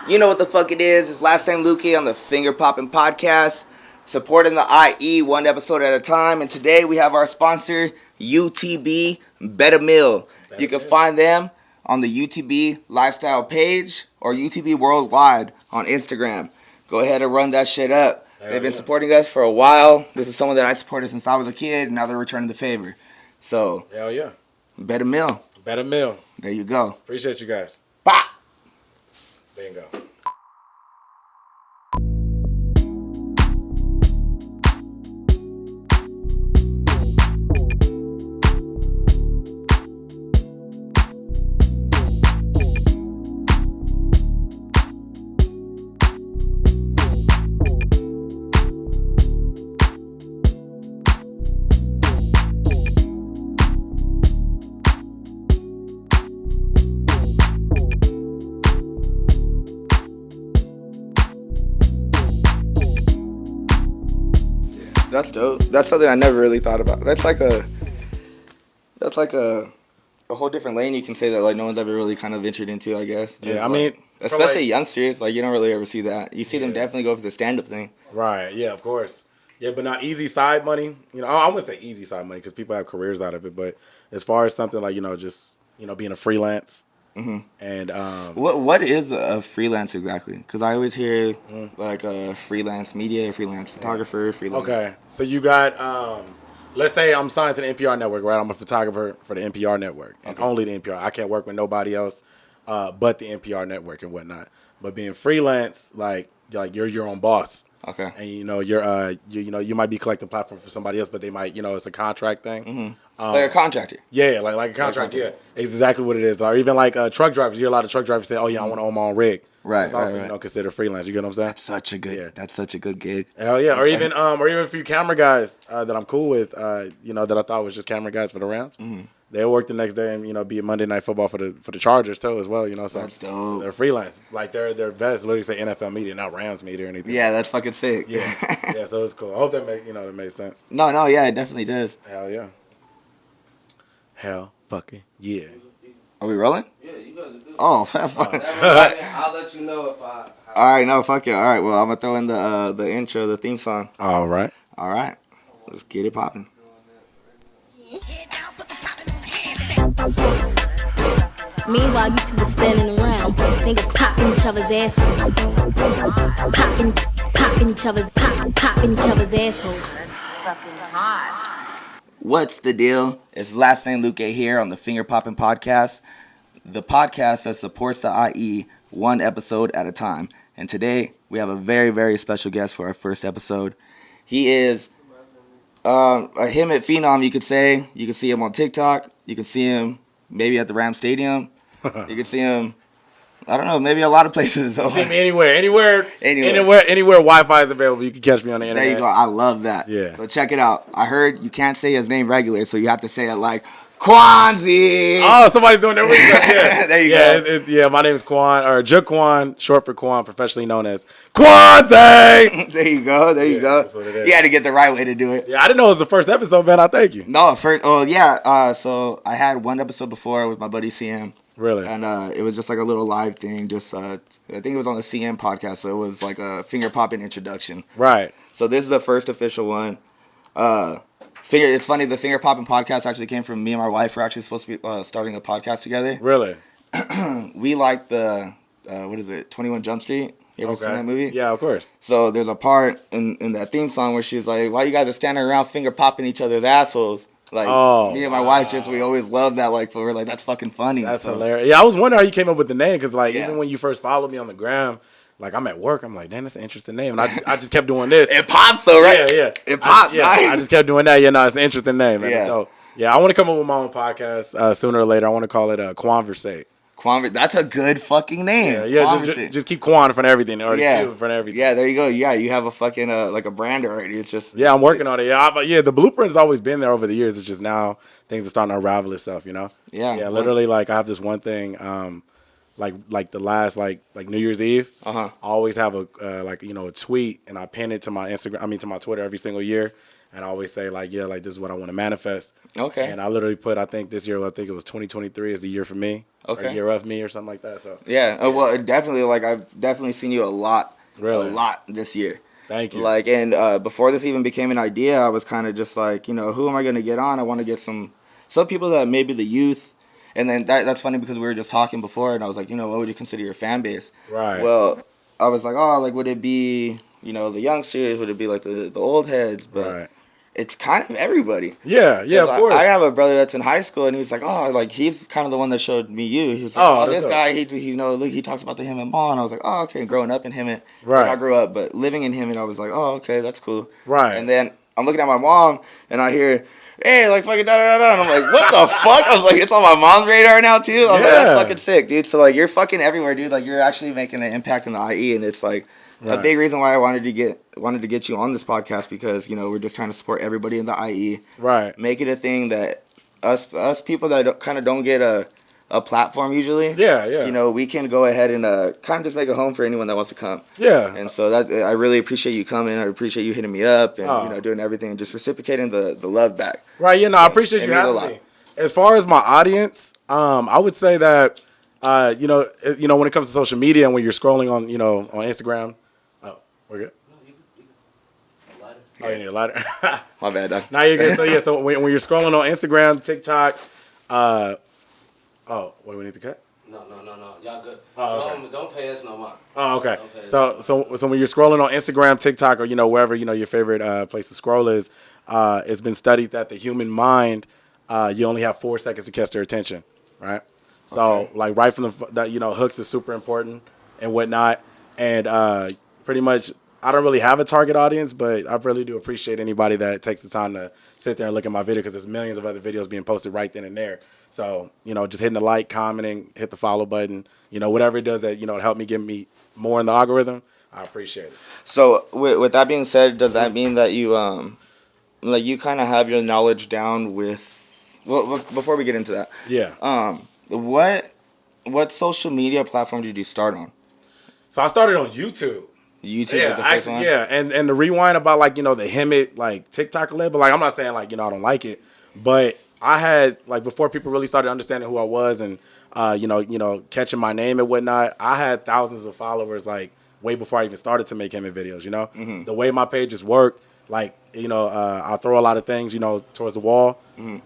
You know what the fuck it is. It's Last Name Lukey on the FingerPopping podcast, supporting the IE one episode at a time. And today we have our sponsor, UTB Better Meal. You can find them on the UTB Lifestyle page or UTB Worldwide on Instagram. Go ahead and run that shit up. They've been supporting us for a while. This is someone that I supported since I was a kid. Now they're returning the favor. So, hell yeah. Better Meal. Better Meal. There you go. Appreciate you guys. Bye. Bingo. That's dope. That's something I never really thought about. That's like a whole different lane you can say that like no one's ever really kind of ventured into, I guess. Yeah, I like, mean, especially youngsters, like you don't really ever see that. You see them definitely go for the stand-up thing. Right. Yeah, of course. Yeah, but not easy side money. You know, I wouldn't say easy side money because people have careers out of it. But as far as something like just being a freelance. Mm-hmm. And what is a freelance exactly? Because I always hear like a freelance media, freelance photographer, freelance. Okay, so you got let's say I'm signed to the NPR network, right? I'm a photographer for the NPR network and only the NPR. I can't work with nobody else but the NPR network and whatnot. But being freelance, like you're your own boss. Okay. And you might be collecting platform for somebody else, but they might it's a contract thing. Mm-hmm. Like a contractor. Yeah, like a contract. Yeah, it's exactly what it is. Or even like truck drivers. You hear a lot of truck drivers say, "Oh yeah, I want to own my own rig." Right. It's also considered freelance. You get what I'm saying? That's such a good gig. Hell yeah. Or even a few camera guys that I'm cool with. That I thought was just camera guys for the Rams. Mm-hmm. They'll work the next day and be a Monday Night Football for the Chargers too as well. So that's dope. They're freelance. Like their vets literally say NFL media, not Rams media or anything. Yeah, that's fucking sick. Yeah. Yeah. So it's cool. I hope that that makes sense. No, yeah, it definitely does. Hell yeah. Hell fucking yeah. Are we rolling? Yeah, you guys are good. Oh, fuck. I'll let you know if I. All right, no, fuck you. All right, well, I'm gonna throw in the intro, the theme song. All right. Let's get it popping. Meanwhile, you two were standing around, finger popping each other's assholes, popping each other's assholes. What's the deal? It's Last Name Luke here on the FingerPopping podcast, the podcast that supports the IE one episode at a time. And today we have a very, very special guest for our first episode. He is a him at Phenom, you could say. You can see him on TikTok. You can see him maybe at the Ram Stadium. You can see him, I don't know, maybe a lot of places. See me anywhere Wi-Fi is available. You can catch me on the internet. There you go. I love that. Yeah. So check it out. I heard you can't say his name regular, so you have to say it like Quanziiie. Oh, somebody's doing their research. Yeah. There you go. My name is Quan, or Jaquan, short for Quan, professionally known as Quanziiie. There you go. That's what it is. You had to get the right way to do it. Yeah, I didn't know it was the first episode, man. I thank you. No, first. Oh yeah. So I had one episode before with my buddy CM. Really? And it was just like a little live thing. Just I think it was on the CM podcast, so it was like a finger popping introduction. Right. So this is the first official one. It's funny. The finger popping podcast actually came from me and my wife. We're actually supposed to be starting a podcast together. Really? We like the 21 Jump Street. You ever seen that movie? Yeah, of course. So there's a part in that theme song where she's like, "Why you guys are standing around finger popping each other's assholes?" Like me and my wife we always love that. Like we're like, that's fucking funny. That's hilarious. Yeah, I was wondering how you came up with the name because even when you first followed me on the gram. Like, I'm at work. I'm like, damn, that's an interesting name. And I just kept doing this. It pops, though, right? Yeah. It pops, right? I just kept doing that. Yeah, no, it's an interesting name, man. Yeah. So, I want to come up with my own podcast sooner or later. I want to call it Quanziiie. That's a good fucking name. Yeah. Just keep Quan in front of everything, or the Q in front of everything. Yeah, there you go. Yeah, you have a fucking like a brand already. It's just I'm working on it. Yeah, the blueprint's always been there over the years. It's just now things are starting to unravel itself. Yeah. Literally, like I have this one thing. Like the last like New Year's Eve, I always have a a tweet and I pin it to my Instagram. To my Twitter every single year, and I always say like, yeah, like this is what I want to manifest. Okay. And I literally put, I think this year, I think it was 2023 is the year for me. Okay. Or year of me or something like that. So Yeah. Well, definitely. Like I've definitely seen you Really? a lot this year. Thank you. Like, and before this even became an idea, I was kind of just like, who am I gonna get on? I want to get some people that maybe the youth. And then that's funny because we were just talking before, and I was like, what would you consider your fan base? Right. Well, I was like, oh, like would it be the youngsters? Would it be like the old heads? But Right. it's kind of everybody. Yeah, of course. I have a brother that's in high school, and he's like, oh, like he's kind of the one that showed me you. He was like, Oh, this that's guy, he talks about the him and Ball, and I was like, oh, okay. Growing up in Hemet, Right. I grew up, but living in Hemet, I was like, oh, okay, that's cool. Right. And then I'm looking at my mom, and I hear, hey, like fucking da da da, and I'm like, what the fuck? I was like, it's on my mom's radar now too. I was like, that's fucking sick, dude. So like, you're fucking everywhere, dude. Like, you're actually making an impact in the IE, and it's like. Right. A big reason why I wanted to get you on this podcast because we're just trying to support everybody in the IE. Right. Make it a thing that us people that kind of don't get a platform usually. Yeah. We can go ahead and kind of just make a home for anyone that wants to come. Yeah. And so that I really appreciate you coming. I appreciate you hitting me up and Oh. doing everything and just reciprocating the love back. Right. I appreciate it you means a having lot. me. As far as my audience, I would say that when it comes to social media and when you're scrolling on on Instagram. Oh, we're good. Oh, you need a lighter. My bad, dog. Now you're good. So yeah, so when you're scrolling on Instagram, TikTok, we need to cut. No. Y'all good. Oh, okay. Don't pay us no more. Oh, okay. Okay. So when you're scrolling on Instagram, TikTok, or wherever your favorite place to scroll is, it's been studied that the human mind, you only have 4 seconds to catch their attention, right? So like right from the hooks is super important and whatnot, and pretty much I don't really have a target audience, but I really do appreciate anybody that takes the time to sit there and look at my video because there's millions of other videos being posted right then and there. So, just hitting the like, commenting, hit the follow button, whatever it does that, help me get me more in the algorithm, I appreciate it. So with that being said, does that mean that you you kind of have your knowledge down with? Well, before we get into that, Yeah. What social media platform did you start on? So I started on YouTube. YouTube was the first one? Yeah, and the rewind about the Hemet TikTok label, I'm not saying I don't like it, but I had before people really started understanding who I was and catching my name and whatnot, I had thousands of followers way before I even started to make Hemet videos. Mm-hmm. The way my pages work, I'll throw a lot of things towards the wall,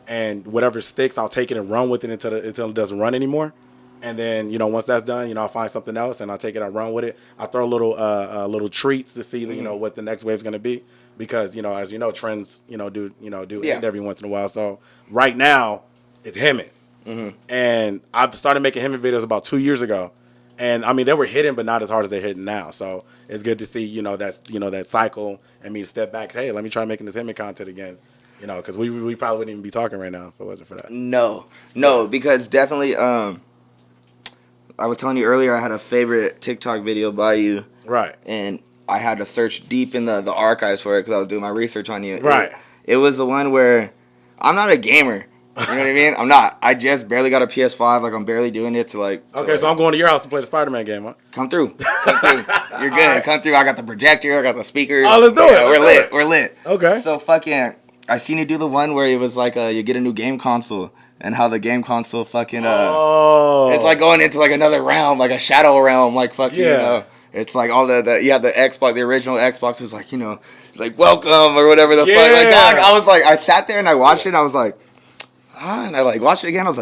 and whatever sticks, I'll take it and run with it until it doesn't run anymore. And then, once that's done, I'll find something else and I'll take it, I'll run with it. I'll throw little treats to see, what the next wave's going to be. Because, as trends, do end every once in a while. So right now, it's Hemet. Mm-hmm. And I've started making Hemet videos about 2 years ago. And, I mean, they were hitting, but not as hard as they're hitting now. So it's good to see, that cycle and me to step back. Hey, let me try making this Hemet content again. Because we probably wouldn't even be talking right now if it wasn't for that. No, because definitely, I was telling you earlier I had a favorite TikTok video by you. Right. And I had to search deep in the archives for it because I was doing my research on you. Right. It was the one where I'm not a gamer. You know what I mean? I'm not. I just barely got a PS5. I'm barely doing it to Okay, so I'm going to your house to play the Spider-Man game, huh? Come through. You're good. Right. Come through. I got the projector. I got the speakers. Oh, let's do it. We're lit. Okay. So fucking, I seen you do the one where it was you get a new game console and how the game console fucking it's going into another realm, a shadow realm, Yeah. It's all the you have the Xbox, the original Xbox is welcome or whatever the fuck. Dog, I was I sat there and I watched it and I was and I watched it again. I was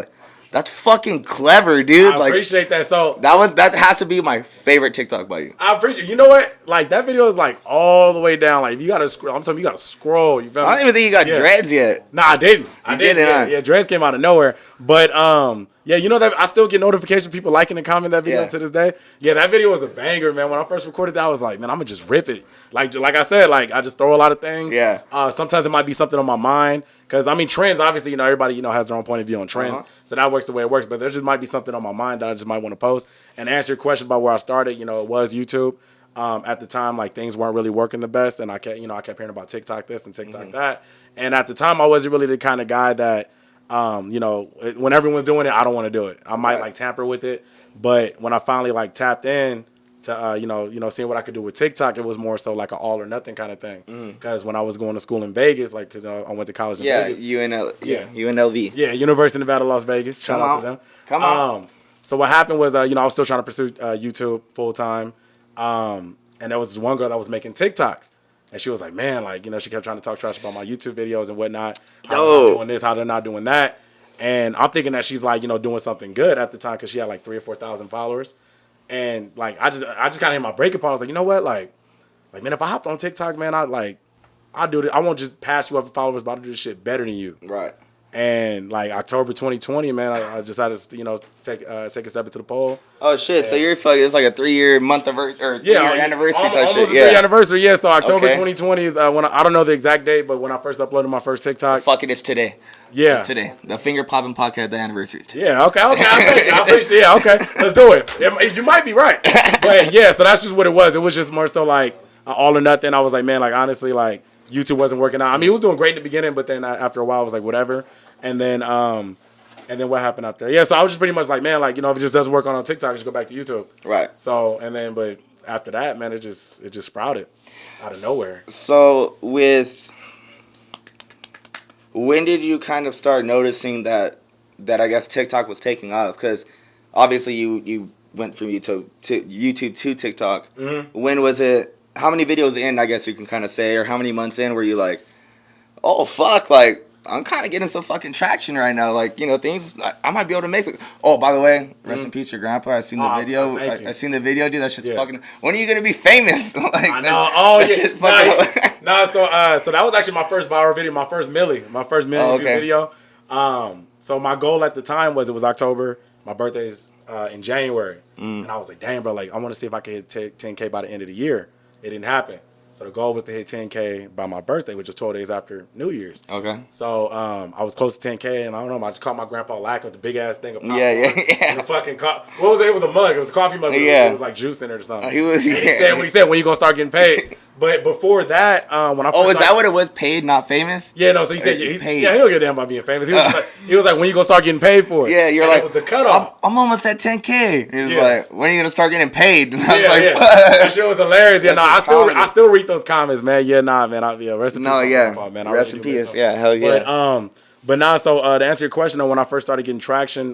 that's fucking clever, dude. I appreciate that. So that has to be my favorite TikTok by you. I appreciate. You know what? That video is all the way down. If you gotta scroll, I'm telling you, you gotta scroll. You feel me? I don't even think you got dreads yet. Nah, I didn't. I didn't. huh? Yeah, dreads came out of nowhere. But that I still get notifications, people liking and commenting that video to this day. Yeah, that video was a banger, man. When I first recorded that, I was man, I'm gonna just rip it. Like I said, I just throw a lot of things. Yeah. Sometimes it might be something on my mind. Because, trends, obviously, everybody, has their own point of view on trends. So that works the way it works. But there just might be something on my mind that I just might want to post. And answer your question about where I started, it was YouTube. At the time, things weren't really working the best. And I kept hearing about TikTok this and TikTok that. And at the time, I wasn't really the kind of guy that, when everyone's doing it, I don't want to do it. I might, tamper with it. But when I finally, tapped in, to seeing what I could do with TikTok. It was more so like an all or nothing kind of thing. Because when I was going to school in Vegas, like because I went to college in Vegas. UNLV. Yeah, University of Nevada, Las Vegas. Shout out to them. Come on. So what happened was, I was still trying to pursue YouTube full time, and there was this one girl that was making TikToks, and she was like, man, like she kept trying to talk trash about my YouTube videos and whatnot. How they're not doing this, how they're not doing that, and I'm thinking that she's like doing something good at the time because she had like 3,000 or 4,000 followers, and like I just kind of hit my breaking point. I was like, you know what, like man, if I hopped on TikTok, man, I'll do it. I won't just pass you up for followers, but I'll do this shit better than you. Right. And like October 2020, man, I decided to take a step into the pole. Oh shit! So you're fucking. It's like a 3-year anniversary anniversary type almost shit. a 3-year anniversary. Yeah. So October Okay. 2020 is when I don't know the exact date, but when I first uploaded my first TikTok. Fuck it, it's today. Yeah. It's today. The Finger Popping podcast, the anniversary. Is today. Yeah. Okay. I appreciate. Yeah. Okay. Let's do it. You might be right, but yeah. So that's just what it was. It was just more so like all or nothing. I was like, man, like honestly, like YouTube wasn't working out. I mean, it was doing great in the beginning, but then after a while, I was like, whatever. And then what happened after? Yeah, so I was just pretty much like, man, like if it just doesn't work on TikTok, just go back to YouTube. Right. So but after that, man, it just sprouted out of nowhere. So when did you kind of start noticing that I guess TikTok was taking off? Because obviously you went from YouTube to TikTok. Mm-hmm. When was it? How many videos in? I guess you can kind of say, or how many months in were you like, oh fuck, like. I'm kind of getting some fucking traction right now. Like, things, I might be able to make it. Oh, by the way, rest in peace, your grandpa. I seen the video. I seen the video, dude. That shit's fucking. When are you going to be famous? Like, I know. Oh, yeah. So that was actually my first viral video, my first milli view video. So my goal at the time was October. My birthday's in January. And I was like, damn, bro, like, I want to see if I could hit 10K by the end of the year. It didn't happen. So the goal was to hit 10K by my birthday, which is 12 days after New Year's. Okay. So I was close to 10K, and I don't know, I just caught my grandpa lacking with the big ass thing of popcorn. Yeah. And the fucking what was it? It was a mug. It was a coffee mug. It was like juice in it or something. He said, when you gonna start getting paid? But before that, when I first is that what it was? Paid, not famous? Yeah, no. So he said, paid. Yeah, he don't give a damn about being famous. He was like, when you gonna start getting paid for it? Yeah, you're like, it was the cutoff. I'm almost at 10K. He was like, when are you gonna start getting paid? And I was like, that shit was hilarious. Yeah, no, I still read those comments, man. Yeah, nah, man. Rest in peace. No, yeah. Man, rest in peace. Yeah, hell yeah. But now, so to answer your question, when I first started getting traction,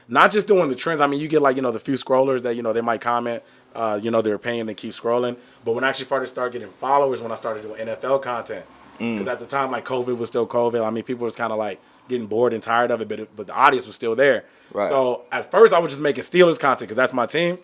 not just doing the trends. I mean, you get like the few scrollers that they might comment. They're paying to keep scrolling. But when I actually started getting followers, when I started doing NFL content, because at the time like COVID was still COVID. I mean, people was kind of like getting bored and tired of it, but the audience was still there. Right. So at first I was just making Steelers content because that's my team.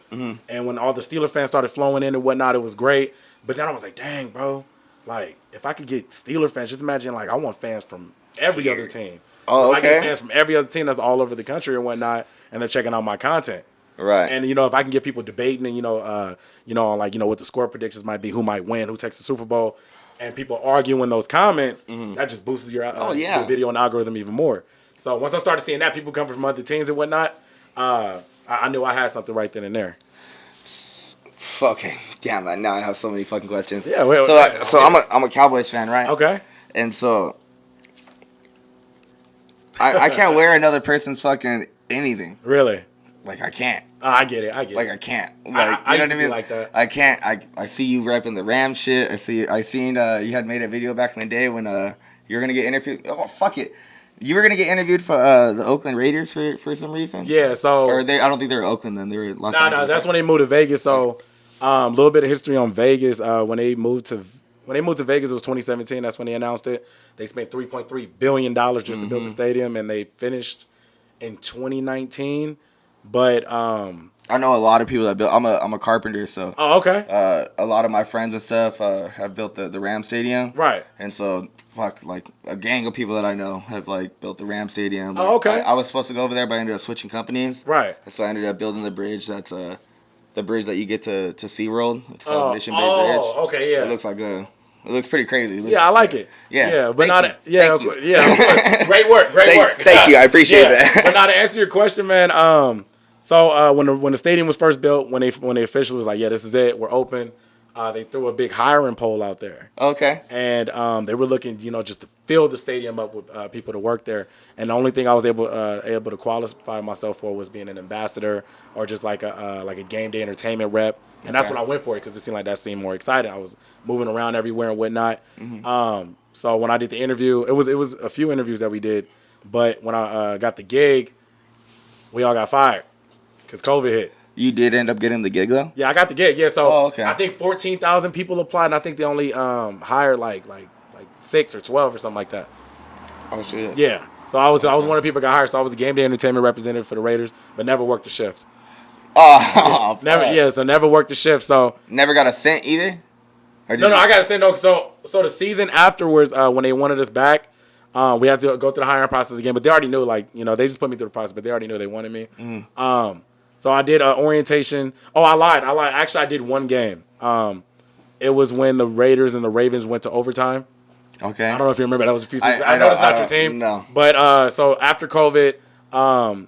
And when all the Steelers fans started flowing in and whatnot, it was great. But then I was like, dang, bro, like if I could get Steeler fans, just imagine like I want fans from every other team. Oh, okay. I get fans from every other team that's all over the country and whatnot, and they're checking out my content. Right. And if I can get people debating and what the score predictions might be, who might win, who takes the Super Bowl, and people arguing those comments, that just boosts your video and algorithm even more. So once I started seeing that people come from other teams and whatnot, I knew I had something right then and there. Okay, damn man, now I have so many fucking questions. Yeah. So I'm a Cowboys fan, right? Okay. And so I can't wear another person's fucking anything. Really? Like I can't. I get it. Like I can't. Like you know what I mean? Like that. I can't. I see you repping the Ram shit. I seen you had made a video back in the day when you were gonna get interviewed. Oh fuck it. You were gonna get interviewed for the Oakland Raiders for some reason. Yeah. So I don't think they were Oakland then. They were Los Angeles. No. That's when they moved to Vegas. So a little bit of history on Vegas. When they moved to Vegas, it was 2017. That's when they announced it. They spent $3.3 billion just to build the stadium, and they finished in 2019. But I know a lot of people that built. I'm a carpenter, so okay. A lot of my friends and stuff have built the Ram Stadium, right? And so like a gang of people that I know have like built the Ram Stadium. Oh, okay. I was supposed to go over there, but I ended up switching companies, right? And so I ended up building the bridge. That's the bridge that you get to SeaWorld. It's called Mission Bay Bridge. Oh, okay, yeah. It looks like it looks pretty crazy. I like it. Yeah, but Thank you. Yeah. Great work. Thank you. I appreciate that. But now to answer your question, man. So when the stadium was first built, when they officially was like, yeah, this is it, we're open. they threw a big hiring poll out there. Okay. And they were looking, just to fill the stadium up with people to work there. And the only thing I was able to qualify myself for was being an ambassador or just like a game day entertainment rep. And that's what I went for because it seemed like that seemed more exciting. I was moving around everywhere and whatnot. So when I did the interview, it was a few interviews that we did, but when I got the gig, we all got fired because COVID hit. You did end up getting the gig though? Yeah, I got the gig. Yeah, so okay. I think 14,000 people applied, and I think they only hired like 6 or 12 or something like that. Oh shit. Yeah. So I was one of the people that got hired. So I was a game day entertainment representative for the Raiders, but never worked a shift. Oh, Never. fuck. Yeah. So never worked a shift. So Never got a cent either. Or did no, you- I got to say no. So the season afterwards, when they wanted us back, we had to go through the hiring process again. But they already knew, they just put me through the process, but they already knew they wanted me. So I did orientation. Oh, I lied. Actually, I did one game. It was when the Raiders and the Ravens went to overtime. Okay. I don't know if you remember. That was a few seasons. I know it's not your team. No. But so after COVID,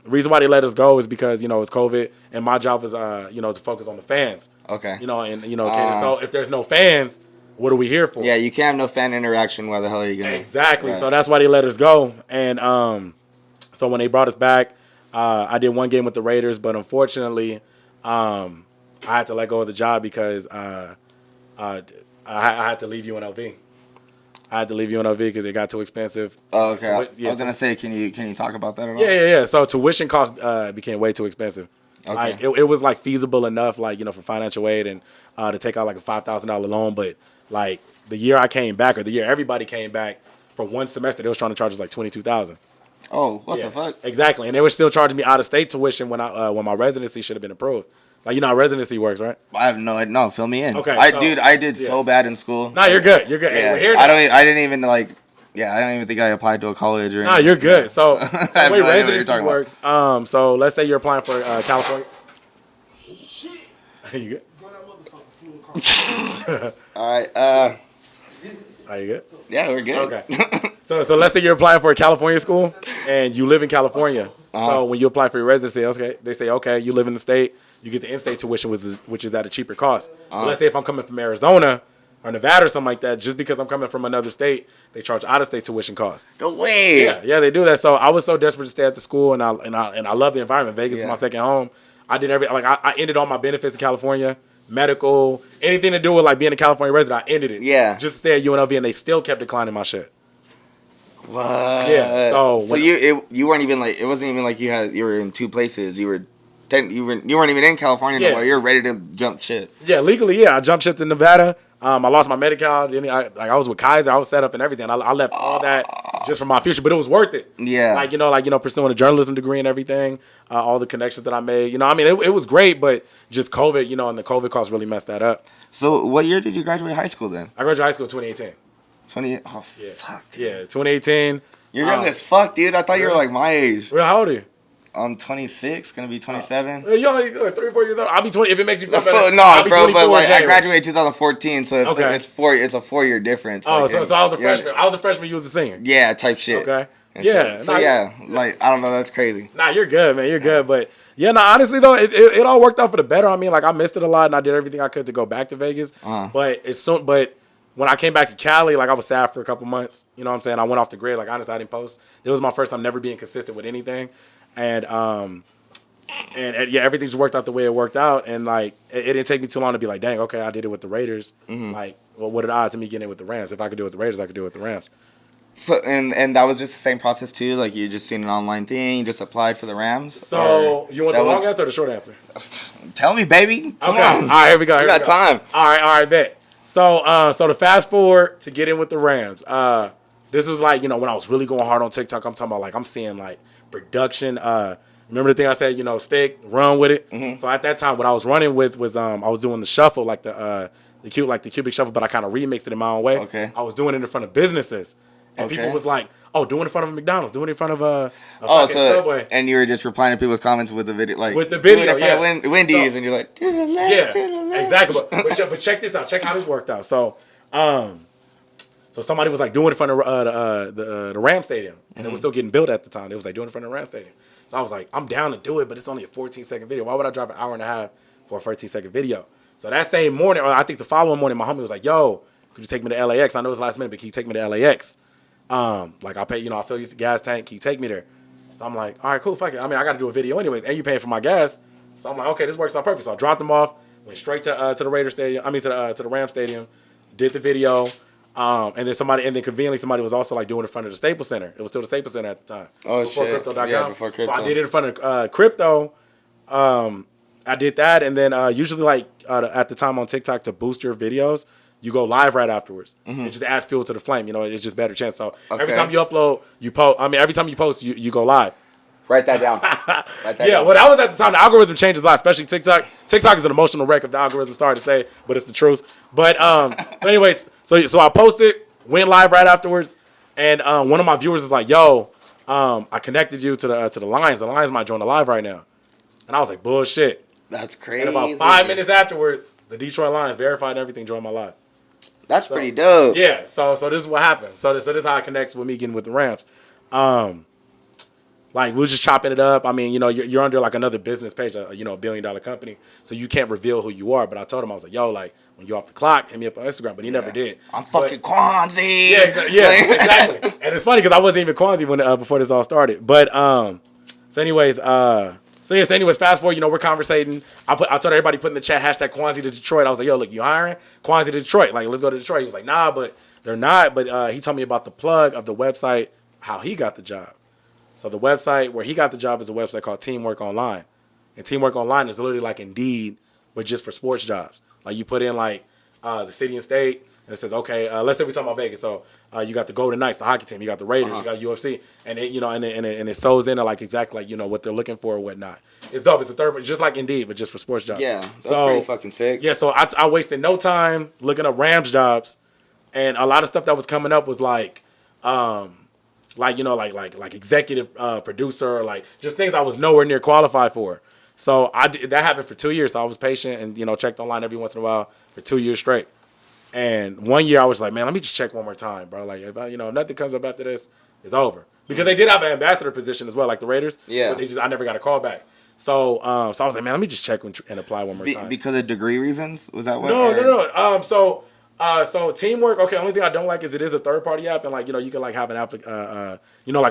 reason why they let us go is because it's COVID, and my job was to focus on the fans. Okay. Okay. So if there's no fans, what are we here for? Yeah, you can't have no fan interaction. Why the hell are you gonna? Exactly. Right. So that's why they let us go. And so when they brought us back, I did one game with the Raiders, but unfortunately, I had to let go of the job because I had to leave UNLV. I had to leave UNLV because it got too expensive. Oh, okay. Yeah, I was gonna say, can you talk about that at all? Yeah. So tuition costs became way too expensive. Okay. Like it was like feasible enough, for financial aid and to take out like a $5,000 loan, but like the year I came back or the year everybody came back for one semester, they was trying to charge us like $22,000. Oh, what the fuck? Exactly, and they were still charging me out of state tuition when my residency should have been approved. Like how residency works, right? I have no. Fill me in. Okay, I did so bad in school. No, you're good. You're good. Yeah. Hey, we're here now. I didn't even like. Yeah, I don't even think I applied to a college or. No, you're good. So the have way no idea what you're residency talking works. So let's say you're applying for California. You good? All right. Are you good? Yeah, we're good. Okay. So let's say you're applying for a California school and you live in California. So when you apply for your residency, they say, okay, you live in the state, you get the in-state tuition, which is at a cheaper cost. But let's say if I'm coming from Arizona or Nevada or something like that, just because I'm coming from another state, they charge out-of-state tuition costs. No way. Yeah, they do that. So I was so desperate to stay at the school, and I love the environment. Vegas is my second home. I did I ended all my benefits in California. Medical, anything to do with like being a California resident, I ended it. Yeah. Just to stay at UNLV, and they still kept declining my shit. What? Yeah. So you weren't even like, it wasn't even like you were in two places. You weren't even in California no more. You're ready to jump shit. Yeah, legally, yeah. I jumped ship to Nevada. I lost my Medi-Cal. I was with Kaiser. I was set up and everything. I left all that just for my future, but it was worth it. Yeah. Pursuing a journalism degree and everything, all the connections that I made. It was great, but just COVID, and the COVID costs really messed that up. So what year did you graduate high school then? I graduated high school in 2018. 20. Oh Yeah. fuck. Dude. Yeah, 2018. You're young as fuck, dude. I thought you were like my age. How old are you? I'm 26, gonna be 27. You only 3 or 4 years old. I'll be 20 if it makes you feel better. No, I'll be bro, 24 but like in I January. graduated 2014, so it's a 4-year difference. Oh, like, so I was a freshman. I was a freshman. You was a senior. Yeah, type shit. Okay. And Yeah. So yeah, like I don't know, that's crazy. Nah, you're good, man. You're good. But yeah, honestly though, it all worked out for the better. I mean, like I missed it a lot, and I did everything I could to go back to Vegas. But when I came back to Cali, like I was sad for a couple months. You know what I'm saying? I went off the grid. Like honestly, I didn't post. It was my first time never being consistent with anything, and yeah, everything just worked out the way it worked out. And like it didn't take me too long to be like, dang, okay, I did it with the Raiders. Like, well, what are the odds of me getting it with the Rams? If I could do it with the Raiders, I could do it with the Rams. So and that was just the same process too. Like you just seen an online thing, you just applied for the Rams. So you want the long answer or the short answer? Tell me, baby. Come Okay. on. All right, here we go. We got time. All right, bet. So to fast forward to get in with the Rams. This was like, when I was really going hard on TikTok, I'm talking about like I'm seeing like production. Remember the thing I said, stick, run with it. So at that time, what I was running with was I was doing the shuffle, like the cubic shuffle, but I kind of remixed it in my own way. Okay. I was doing it in front of businesses, and people was like, "Oh, do it in front of a McDonald's, do it in front of a Subway." And you were just replying to people's comments with the video, like With the video, do it in front of Wendy's, and you're like, to the left, Yeah, to the left. exactly. But check this out. Check how this worked out. So somebody was like doing it in front of the Ram Stadium, and it was still getting built at the time. It was like doing it in front of the Ram Stadium. So I was like, I'm down to do it, but it's only a 14-second video. Why would I drive an hour and a half for a 13-second video. So that same morning, or I think the following morning, my homie was like, "Yo, could you take me to LAX? I know it's last minute, but can you take me to LAX? Like I'll pay, I'll fill your gas tank. Can you take me there?" So I'm like, "All right, cool, fuck it. I mean, I got to do a video anyways, and you paying for my gas." So I'm like, "Okay, this works on purpose." So I dropped them off, went straight to the Raider Stadium. I mean, to the Ram Stadium, did the video, and then conveniently somebody was also like doing it in front of the Staples Center. It was still the Staples Center at the time. Oh before shit! Crypto.com. Yeah, before crypto. So I did it in front of crypto. I did that, and then usually like at the time on TikTok to boost your videos, you go live right afterwards. It just adds fuel to the flame. It's just better chance. So every time you upload, you post. I mean, every time you post, you go live. Write that down. Write that Yeah, down. well, that was at the time. The algorithm changes a lot, especially TikTok. TikTok is an emotional wreck if the algorithm started to say, but it's the truth. But so anyways, so I posted, went live right afterwards, and one of my viewers is like, "Yo, I connected you to the Lions. The Lions might join the live right now." And I was like, "Bullshit." That's crazy. And about 5 minutes afterwards, the Detroit Lions verified everything, joined my live. That's pretty dope. Yeah, so this is what happened. So this is how it connects with me getting with the Rams. Like we were just chopping it up. I mean, you're under like another business page, a $1 billion company, so you can't reveal who you are. But I told him, I was like, "Yo, like when you're off the clock, hit me up on Instagram." But he never did. I'm fucking Quanziiie. Yeah, exactly. And it's funny because I wasn't even Quanziiie when before this all started. But anyways, fast forward. We're conversating. I told everybody put in the chat hashtag Quanziiie to Detroit. I was like, "Yo, look, you hiring Quanziiie to Detroit? Like, let's go to Detroit." He was like, "Nah, but they're not." But he told me about the plug of the website, how he got the job. So the website where he got the job is a website called Teamwork Online. And Teamwork Online is literally like Indeed, but just for sports jobs. Like you put in like the city and state, and it says, okay, let's say we're talking about Vegas. So you got the Golden Knights, the hockey team. You got the Raiders. You got UFC. And it, and it sews into like exactly like, what they're looking for or whatnot. It's dope. It's a third, just like Indeed, but just for sports jobs. Yeah, that's pretty fucking sick. Yeah, so I wasted no time looking up Rams jobs. And a lot of stuff that was coming up was like executive producer, or like just things I was nowhere near qualified for. So that happened for 2 years. So I was patient and checked online every once in a while for 2 years straight. And 1 year I was like, man, let me just check one more time, bro. Like if nothing comes up after this, it's over. Because they did have an ambassador position as well, like the Raiders. Yeah. But I never got a call back. So I was like, man, let me just check and apply one more time. Because of degree reasons? Was that what? No. So Teamwork, okay, only thing I don't like is it is a third-party app, and like, you can like have an app, like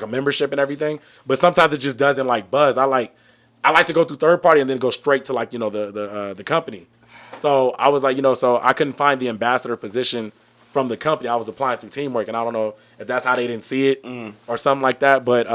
a membership and everything, but sometimes it just doesn't like buzz. I like to go through third-party and then go straight to like, the company. So I was like, so I couldn't find the ambassador position from the company. I was applying through Teamwork, and I don't know if that's how they didn't see it or something like that, but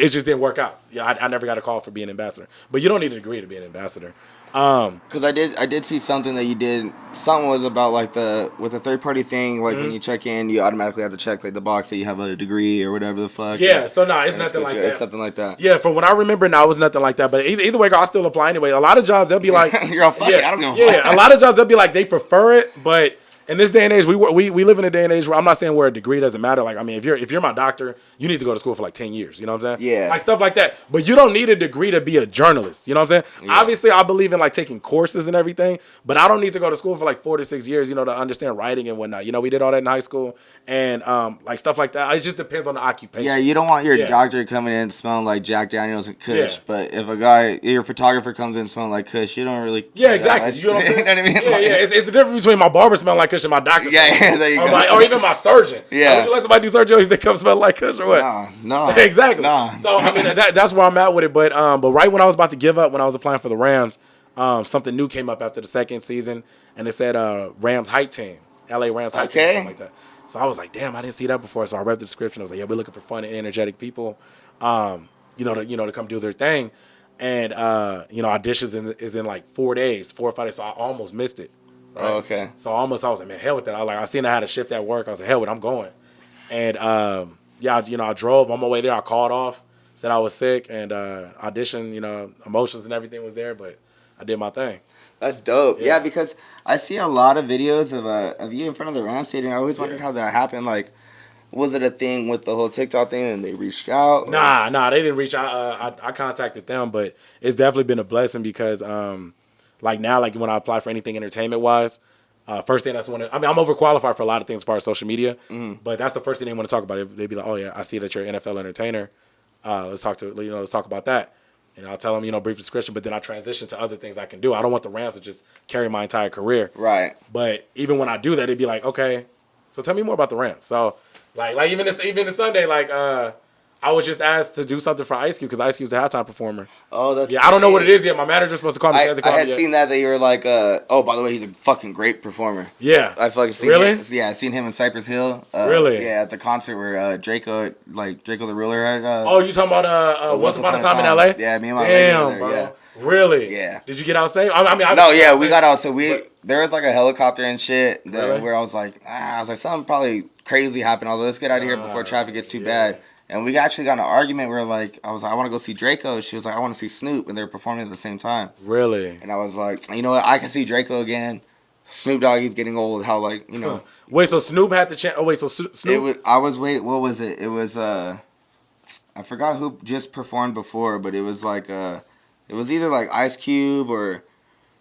it just didn't work out. Yeah, I never got a call for being an ambassador, but you don't need a degree to be an ambassador. Because I did see something that you did. Something was about like with the third party thing. Like when you check in, you automatically have to check like the box that you have a degree or whatever the fuck. Yeah. So it's nothing like that. It's something like that. Yeah. From what I remember, it was nothing like that. But either way, I'll still apply anyway. A lot of jobs they'll be like, "You're all fucking." I don't know. Yeah. A lot of jobs they'll be like they prefer it, but in this day and age, we live in a day and age where I'm not saying where a degree doesn't matter. Like, I mean, if you're my doctor, you need to go to school for like 10 years. You know what I'm saying? Yeah. Like stuff like that. But you don't need a degree to be a journalist. You know what I'm saying? Yeah. Obviously, I believe in like taking courses and everything, but I don't need to go to school for like 4 to 6 years, to understand writing and whatnot. We did all that in high school and like stuff like that. It just depends on the occupation. Yeah, you don't want your doctor coming in smelling like Jack Daniels and Kush, but if your photographer comes in smelling like Kush, you don't really. Yeah, exactly. You know what I'm saying? You know what I mean? Yeah. It's the difference between my barber smelling like Kush and my doctor. There you go. Or even my surgeon. Yeah. Would you let somebody do surgery if they come smell like Kush or what? No. Exactly. No. So I mean that's where I'm at with it. But right when I was about to give up, when I was applying for the Rams, something new came up after the second season, and it said Rams hype team, LA Rams hype team, something like that. So I was like, damn, I didn't see that before. So I read the description. I was like, yeah, we're looking for fun and energetic people, to come do their thing, and auditions is in like 4 days, 4 or 5 days. So I almost missed it. Right? Oh, okay. So I was like, man, hell with that. I seen I had a shift at work. I was like, hell with it, I'm going. And I drove on my way there. I called off, said I was sick, and auditioned. Emotions and everything was there, but I did my thing. That's dope. Yeah, because I see a lot of videos of you in front of the Rams Stadium. I always wondered how that happened. Like, was it a thing with the whole TikTok thing and they reached out? Nah, they didn't reach out. I contacted them, but it's definitely been a blessing because like now, like when I apply for anything entertainment wise, first thing I'm overqualified for a lot of things as far as social media, but that's the first thing they want to talk about. They'd be like, "Oh yeah, I see that you're an NFL entertainer. Let's talk about that." And I'll tell them, brief description, but then I transition to other things I can do. I don't want the Rams to just carry my entire career. Right. But even when I do that, it'd be like, okay, so tell me more about the Rams. So, like even this Sunday, I was just asked to do something for Ice Cube because Ice Cube's the halftime performer. Oh, that's I don't know what it is yet. My manager's supposed to call me. I had seen that you were like, oh, by the way, he's a fucking great performer. Yeah. I fucking seen Really? him. Yeah, I seen him in Cypress Hill. Really? Yeah, at the concert where Draco the Ruler had. Oh, you talking about Once Upon a Time in L.A.? Yeah, me and my Damn, lady were there, bro. Really? Yeah. Did you get out safe? We got out. So there was like a helicopter and shit where I was like, something probably crazy happened. I was like, let's get out of here before traffic gets too bad. And we actually got in an argument where I was like, I want to go see Draco. She was like, I want to see Snoop, and they were performing at the same time. Really? And I was like, you know what? I can see Draco again. Snoop Dogg, he's getting old. How Wait, so Snoop had the chance? Oh wait, so Snoop? I was waiting. What was it? It was I forgot who just performed before, but it was it was either like Ice Cube or.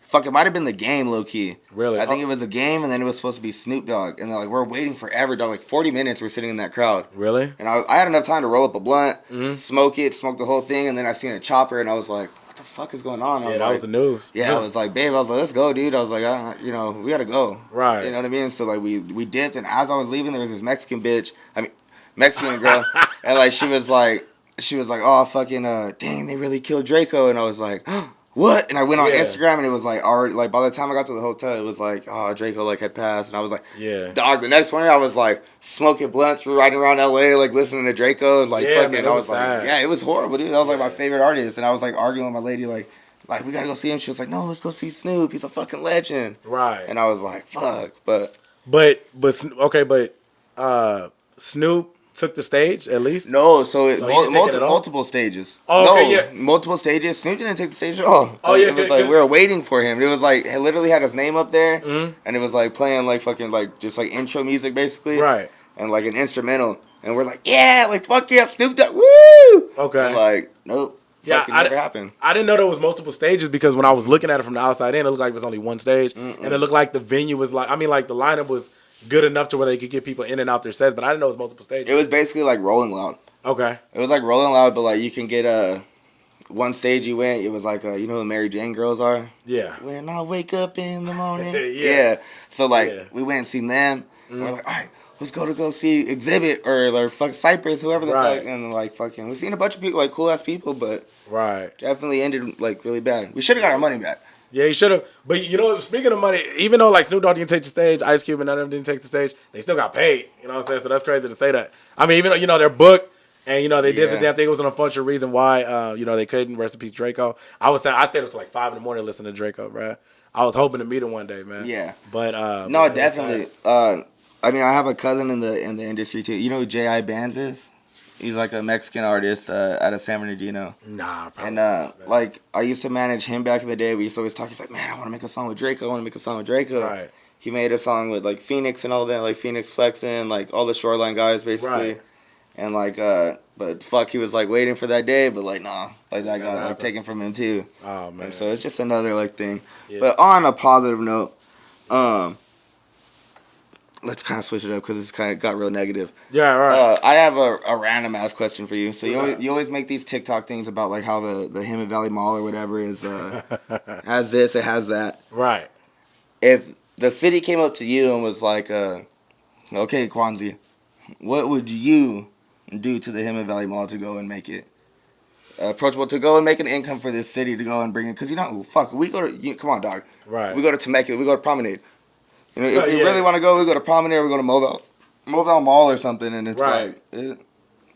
Fuck, it might have been The Game, low key. Really? I think it was The Game, and then it was supposed to be Snoop Dogg. And we're waiting forever, dog. Like 40 minutes, we're sitting in that crowd. Really? And I had enough time to roll up a blunt, smoke the whole thing, and then I seen a chopper, and I was like, what the fuck is going on? That was the news. Yeah, I was like, babe, I was like, let's go, dude. I was like, we gotta go. Right. You know what I mean? So we dipped, and as I was leaving, there was this Mexican girl, and she was like, oh fucking dang, they really killed Draco, and I was like, what? And I went on Instagram, and it was already by the time I got to the hotel, it was Draco had passed, and I was like, yeah, dog. The next morning I was smoking blunts, riding around LA, listening to Draco, man, I was sad. Yeah, it was horrible, dude. That was my favorite artist, and I was arguing with my lady, we gotta go see him. She was like, no, let's go see Snoop. He's a fucking legend. Right. And I was like, fuck, but Snoop took the stage at least. No, so multiple stages. Oh, okay, yeah, multiple stages. Snoop didn't take the stage at all. Oh yeah, it was we were waiting for him. It was it literally had his name up there, and it was playing fucking just intro music basically, right? And an instrumental, and we're fuck yeah, Snoop Dogg, woo! Okay, and nope. Yeah, never happened. I didn't know there was multiple stages because when I was looking at it from the outside in, it looked like it was only one stage, and it looked like the venue was the lineup was good enough to where they could get people in and out their sets, but I didn't know it was multiple stages. It was basically Rolling Loud. Okay. It was Rolling Loud, but you can get one stage you went. It was you know who the Mary Jane girls are? Yeah. When I wake up in the morning. Yeah. So we went and seen them. And we're all right, let's go see Exhibit or fuck Cypress, whoever the fuck, and fucking we seen a bunch of people cool ass people, but definitely ended really bad. We should have got our money back. Yeah, he should have. But speaking of money, even though Snoop Dogg didn't take the stage, Ice Cube and none of them didn't take the stage, they still got paid. You know what I'm saying? So that's crazy to say that. I mean, even though they're booked and they did the damn thing, it was an unfortunate reason why they couldn't. Rest in peace, Draco. I stayed up to 5 in the morning listening to Draco, bro. I was hoping to meet him one day, man. Yeah. But no, definitely. I have a cousin in the industry too. You know who J.I. Bands is? He's a Mexican artist out of San Bernardino. Nah, probably. And I used to manage him back in the day. We used to always talk. He's like, man, I want to make a song with Draco. Right. He made a song with Phoenix and all that, Phoenix Flexin, all the Shoreline guys basically. Right. And but fuck, he was waiting for that day, but nah, that got taken from him too. Oh man. And so it's just another thing. Yeah. But on a positive note, let's kind of switch it up because it's kind of got real negative. Yeah, right. I have a random ass question for you. So you always make these TikTok things about how the Hemet Valley Mall or whatever is has this, it has that. Right. If the city came up to you and was okay, Quanziiie, what would you do to the Hemet Valley Mall to go and make it approachable, to go and make an income for this city, to go and bring it? Because we go to come on, dog. Right. We go to Temecula, we go to Promenade. If we really want to go, we go to Promenade, we go to Mobile Mall or something, and it's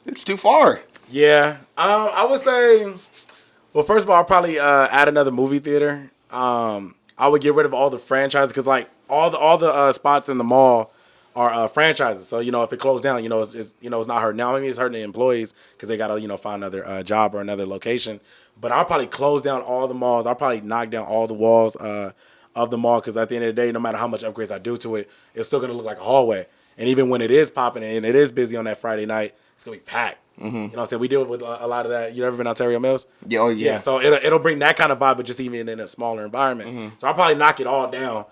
it's too far. Yeah. I would say, well, first of all, I'll probably add another movie theater. I would get rid of all the franchises because all the spots in the mall are franchises. So if it closed down, it's not hurting. Now, I mean, it's hurting the employees because they gotta find another job or another location. But I'll probably close down all the malls. I'll probably knock down all the walls of the mall, because at the end of the day, no matter how much upgrades I do to it, it's still gonna look like a hallway. And even when it is popping and it is busy on that Friday night, it's gonna be packed. Mm-hmm. You know what I'm saying? We deal with a lot of that. You ever been to Ontario Mills? Yeah, oh yeah. So it'll bring that kind of vibe, but just even in a smaller environment. Mm-hmm. So I'll probably knock it all down,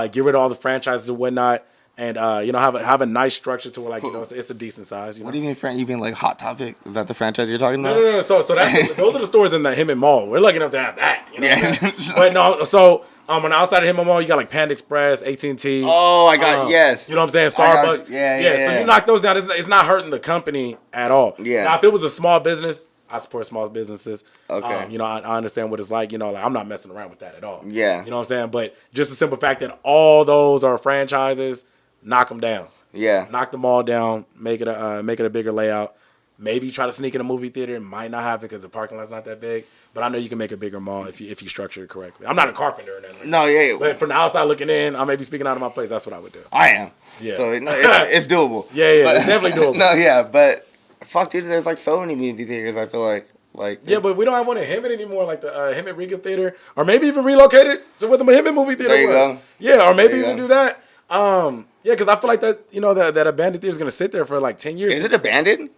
get rid of all the franchises and whatnot, and have a nice structure to it. Like it's a decent size. You know? What do you mean, You mean like Hot Topic? Is that the franchise you're talking about? No. So those are the stores in the Him and Mall. We're lucky enough to have that. You know Yeah. But no, so on the outside of Him and Mall, you got like Panda Express, AT&T. Oh, I got yes. You know what I'm saying? Starbucks. So you knock those down. It's not hurting the company at all. Yeah. Now if it was a small business, I support small businesses. Okay. I understand what it's like. Like I'm not messing around with that at all. Yeah. You know what I'm saying? But just the simple fact that all those are franchises, knock them down. Yeah. Knock them all down. Make it a bigger layout. Maybe try to sneak in a movie theater. It might not happen because the parking lot's not that big. But I know you can make a bigger mall if you structure it correctly. I'm not a carpenter or nothing. No, yeah. But from the outside looking in, I may be speaking out of my place. That's what I would do. I am. Yeah. So no, it's doable. Yeah, it's definitely doable. No, yeah, but fuck, dude. There's like so many movie theaters. I feel like. Yeah, but we don't have one in Hemet anymore, like the Hemet Regal Theater, or maybe even relocate it to where the Hemet movie theater There you was. go. Yeah, or maybe even do that. Yeah, because I feel like that abandoned theater is gonna sit there for like 10 years. Is it abandoned?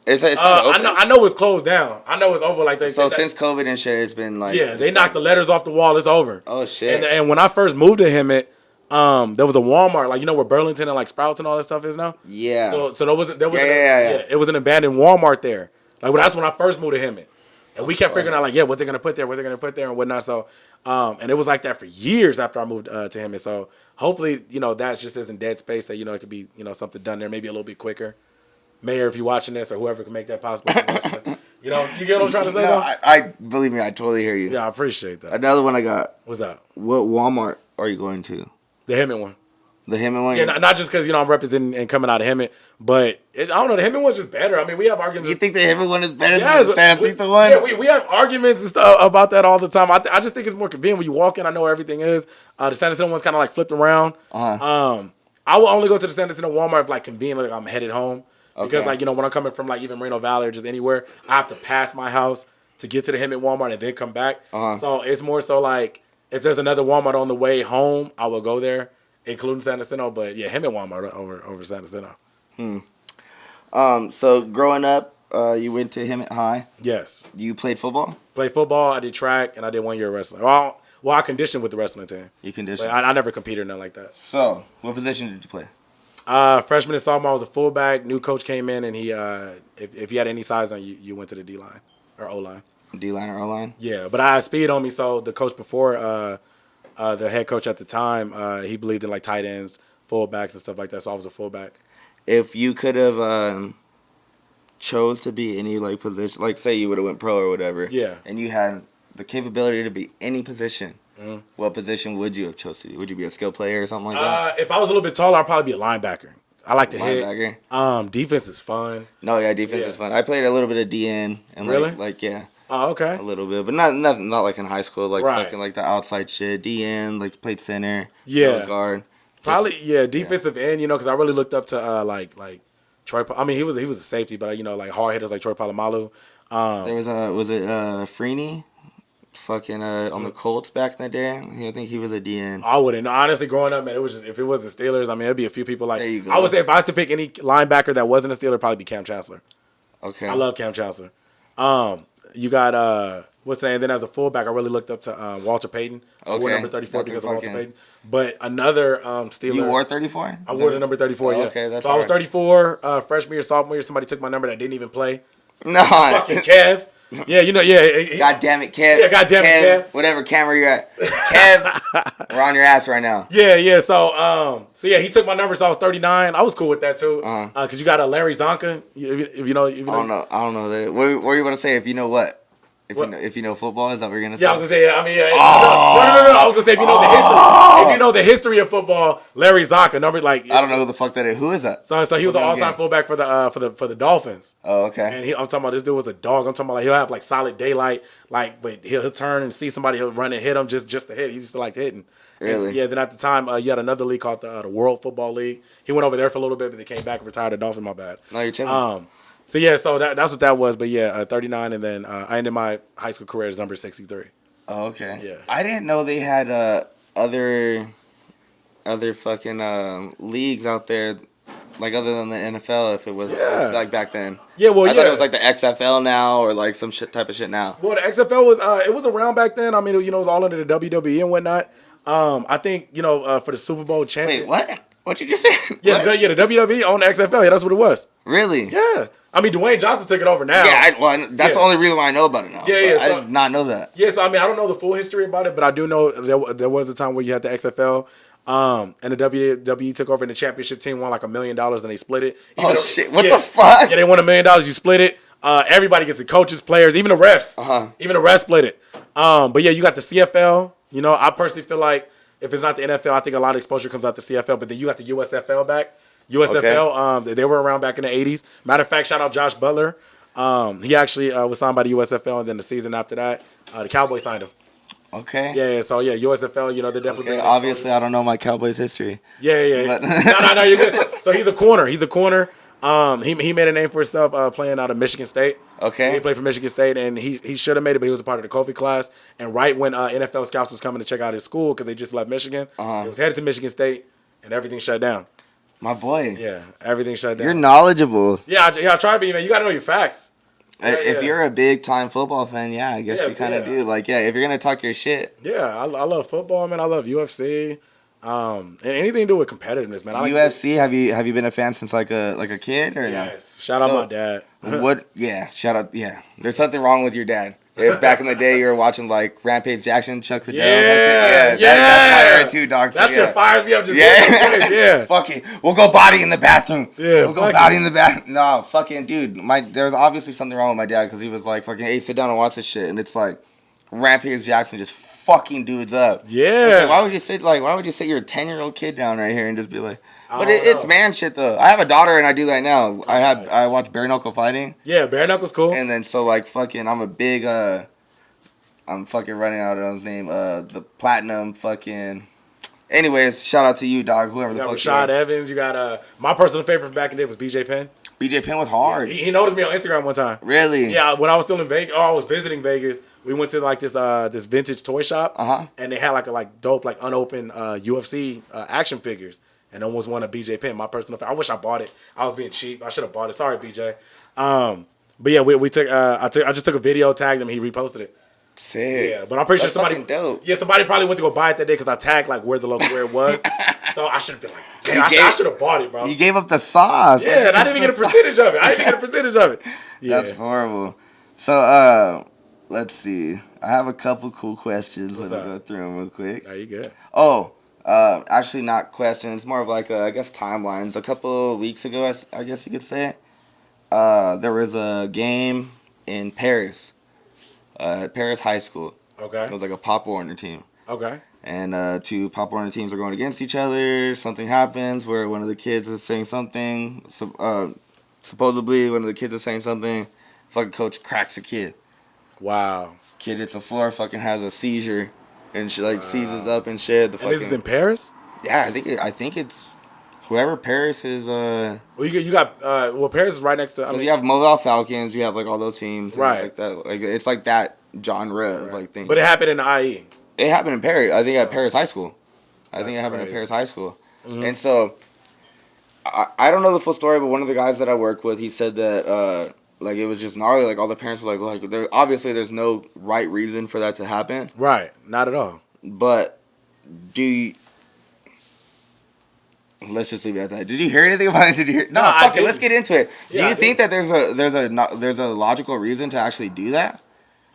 It's I know it's closed down. I know it's over. Like since COVID and shit, it's been like they knocked the letters off the wall. It's over. Oh shit! And when I first moved to Hemet, there was a Walmart, like where Burlington and like Sprouts and all that stuff is now. Yeah. So there was Yeah. it was an abandoned Walmart there. Like that's when I first moved to Hemet. And we kept figuring out like, what they're gonna put there, and whatnot. So, and it was like that for years after I moved to him. And so hopefully, that just isn't dead space. That it could be something done there, maybe a little bit quicker. Mayor, if you're watching this, or whoever can make that possible, you get what I'm trying to say? No, though? I believe me, I totally hear you. Yeah, I appreciate that. Another one I got. What's that? What Walmart are you going to? The Hemet one. The Hemet one? Yeah, not just because I'm representing and coming out of Hemet, but I don't know. The Hemet one's just better. I mean, we have arguments. You think the Hemet one is better than the San Jacinto one? Yeah, we have arguments and stuff about that all the time. I just think it's more convenient when you walk in. I know where everything is. The San Jacinto one's kind of like flipped around. Uh-huh. I will only go to the San Jacinto Walmart if like convenient, like I'm headed home. Because Okay. when I'm coming from like even Moreno Valley or just anywhere, I have to pass my house to get to the Hemet Walmart and then come back. So it's more so like if there's another Walmart on the way home, I will go there, including San Jacinto. But yeah, Hemet Walmart over San Jacinto. So growing up, you went to Hemet High. Yes. You played football? Played football, I did track, and I did 1 year of wrestling. Well, I conditioned with the wrestling team. You conditioned. But I never competed or nothing like that. So, what position did you play? Freshman and sophomore, I was a fullback. New coach came in, and he, if you had any size on you, you went to the D line or O line. D line or O line? Yeah, but I had speed on me, so the coach before, the head coach at the time, he believed in like tight ends, fullbacks, and stuff like that. So I was a fullback. If you could have chose to be any like position, like say you would have went pro or whatever, Yeah. and you had the capability to be any position, what position would you have chose to be? Would you be a skill player or something like that? If I was a little bit taller, I'd probably be a linebacker. I like to Linebacker? hit. Defense is fun. No, yeah, defense is fun. I played a little bit of DN and Really? like yeah, Oh, okay. a little bit, but not like in high school, like Right. fucking like the outside shit. DN, like played center, Yeah. nose guard. Probably defensive end. Because I really looked up to like Troy. I mean, he was a safety, but like hard hitters like Troy Polamalu. There was it Freeney, fucking on the Colts back in the day. I think he was a DN. I wouldn't. Honestly, growing up, man, it was just if it wasn't Steelers, I mean, it'd be a few people like. There you go. I would say if I had to pick any linebacker that wasn't a Steeler, it'd probably be Cam Chancellor. Okay. I love Cam Chancellor. You got what's the name? Then as a fullback, I really looked up to Walter Payton. I wore Okay. number 34 That's because a of Walter fucking- Payton. But another Steeler. You wore 34? I wore the number 34. Yeah. Okay, that's so I was all right. 34 freshman year, sophomore year. Somebody took my number that didn't even play. No. Fucking Kev. Yeah, God damn it, Kev. Yeah, God damn it, Kev. Whatever camera you're at. Kev, we're on your ass right now. Yeah. So yeah, he took my number, so I was 39. I was cool with that too. Cause you got a Larry Zonka. If you know. I don't know that. What are you gonna say? If you know what? If you know football, is that what you're gonna say? Yeah, I was gonna say. I mean, yeah. No. I was gonna say if you know the history. If you know the history of football, Larry Zonka, number like. I don't know who the fuck that is. Who is that? So he was an all-time fullback for the Dolphins. Oh, okay. And I'm talking about this dude was a dog. I'm talking about like he'll have like solid daylight, but he'll turn and see somebody, he'll run and hit him just to hit. He used to like hitting. Really? And, yeah. Then at the time, you had another league called the World Football League. He went over there for a little bit, but they came back and retired the Dolphin. My bad. No, you're chilling. So yeah, so that's what that was. But yeah, 39, and then I ended my high school career as number 63. Oh, okay. Yeah. I didn't know they had other fucking leagues out there, like other than the NFL. If it was like back then. Yeah, well, I thought it was like the XFL now, or like some shit type of shit now. Well, the XFL was it was around back then. I mean, it was all under the WWE and whatnot. I think for the Super Bowl champion. Wait, what? What you just say? Yeah, What? the WWE owned the XFL. Yeah, that's what it was. Really? Yeah. I mean, Dwayne Johnson took it over now. Yeah, that's the only reason why I know about it now. Yeah, I so, did not know that. Yeah, so I mean, I don't know the full history about it, but I do know there was a time where you had the XFL, and the WWE took over, and the championship team won like $1 million, and they split it. Shit! What the fuck? Yeah, they won $1 million. You split it. Everybody gets the coaches, players, even the refs. Even the refs split it. But yeah, you got the CFL. You know, I personally feel like if it's not the NFL, I think a lot of exposure comes out the CFL. But then you got the USFL back. USFL, they were around back in the 80s. Matter of fact, shout out Josh Butler. He actually was signed by the USFL, and then the season after that, the Cowboys signed him. Okay. Yeah, so yeah, USFL, you know, they're definitely. Okay, obviously, I don't know my Cowboys history. Yeah. But No, you're good. So he's a corner. He made a name for himself playing out of Michigan State. Okay. He played for Michigan State, and he should have made it, but he was a part of the Kofi class. And right when NFL scouts was coming to check out his school because they just left Michigan, he was headed to Michigan State, and everything shut down. My boy. Yeah, everything shut down. You're knowledgeable. Yeah, I try to be, man. You got to know your facts. If you're a big time football fan, I guess you kind of do. Like, if you're gonna talk your shit. Yeah, I love football, man. I love UFC, and anything to do with competitiveness, man. I like UFC. Have you been a fan since like a kid or yes? No? Shout out my dad. What? Yeah, shout out. Yeah, there's something wrong with your dad. If back in the day you were watching like Rampage Jackson, Chuck Liddell, that's fire too, dog. That shit fires me up. Just yeah. Fucking, we'll go body in the bathroom. Yeah, we'll go body in the bath. No, fucking dude. There's obviously something wrong with my dad because he was like, fucking, hey, sit down and watch this shit, and it's like Rampage Jackson just fucking dudes up. Yeah. Like, why would you sit your 10-year-old kid down right here and just be like? But it's man shit though. I have a daughter and I do that now. I watch bare knuckle fighting. Yeah, bare knuckle's cool. And then so like fucking, I'm a big I'm fucking running out of his name. The platinum fucking. Anyways, shout out to you, dog. Whoever the fuck. Rashad Evans. You got my personal favorite from back in the day was BJ Penn. BJ Penn was hard. He noticed me on Instagram one time. Really? Yeah, when I was still in Vegas. I was visiting Vegas. We went to like this vintage toy shop. And they had like dope like unopened UFC action figures. And almost one of BJ Penn, my personal favorite. I wish I bought it. I was being cheap. I should have bought it. Sorry, BJ. But yeah, we took. I just took a video, tagged him. He reposted it. Sick. Yeah, but I'm pretty sure somebody. Dope. Yeah, somebody probably went to go buy it that day because I tagged like where it was. So I should have been like, damn, I should have bought it, bro. You gave up the sauce. Yeah, and I didn't even get a percentage of it. Yeah. That's horrible. So let's see. I have a couple cool questions. Let me go through them real quick. Are you good? Oh. Actually not questions, more of like I guess timelines. A couple of weeks ago, I guess you could say, there was a game in Paris, at Paris High School. Okay. It was like a Pop Warner team. Okay. And two Pop Warner teams are going against each other. Something happens where one of the kids is saying something. Supposedly one of the kids is saying something. Fucking coach cracks a kid. Wow. Kid hits the floor, fucking has a seizure. And she like seizes up and shit. And this is in Paris? Yeah, I think it's whoever Paris is. Well, you got Paris is right next to. You have Mobile Falcons. You have like all those teams, right? Like that. Like it's like that genre of like thing. But it happened in the IE. It happened in Paris. I think at Paris High School. I think it happened at Paris High School. Mm-hmm. And so I don't know the full story, but one of the guys that I work with, he said that like it was just gnarly. Like all the parents were like, well, obviously there's no right reason for that to happen. Right. Not at all. But let's just leave it at that. Did you hear anything about it? No, fuck it. Let's get into it. Yeah, do you think that there's a logical reason to actually do that?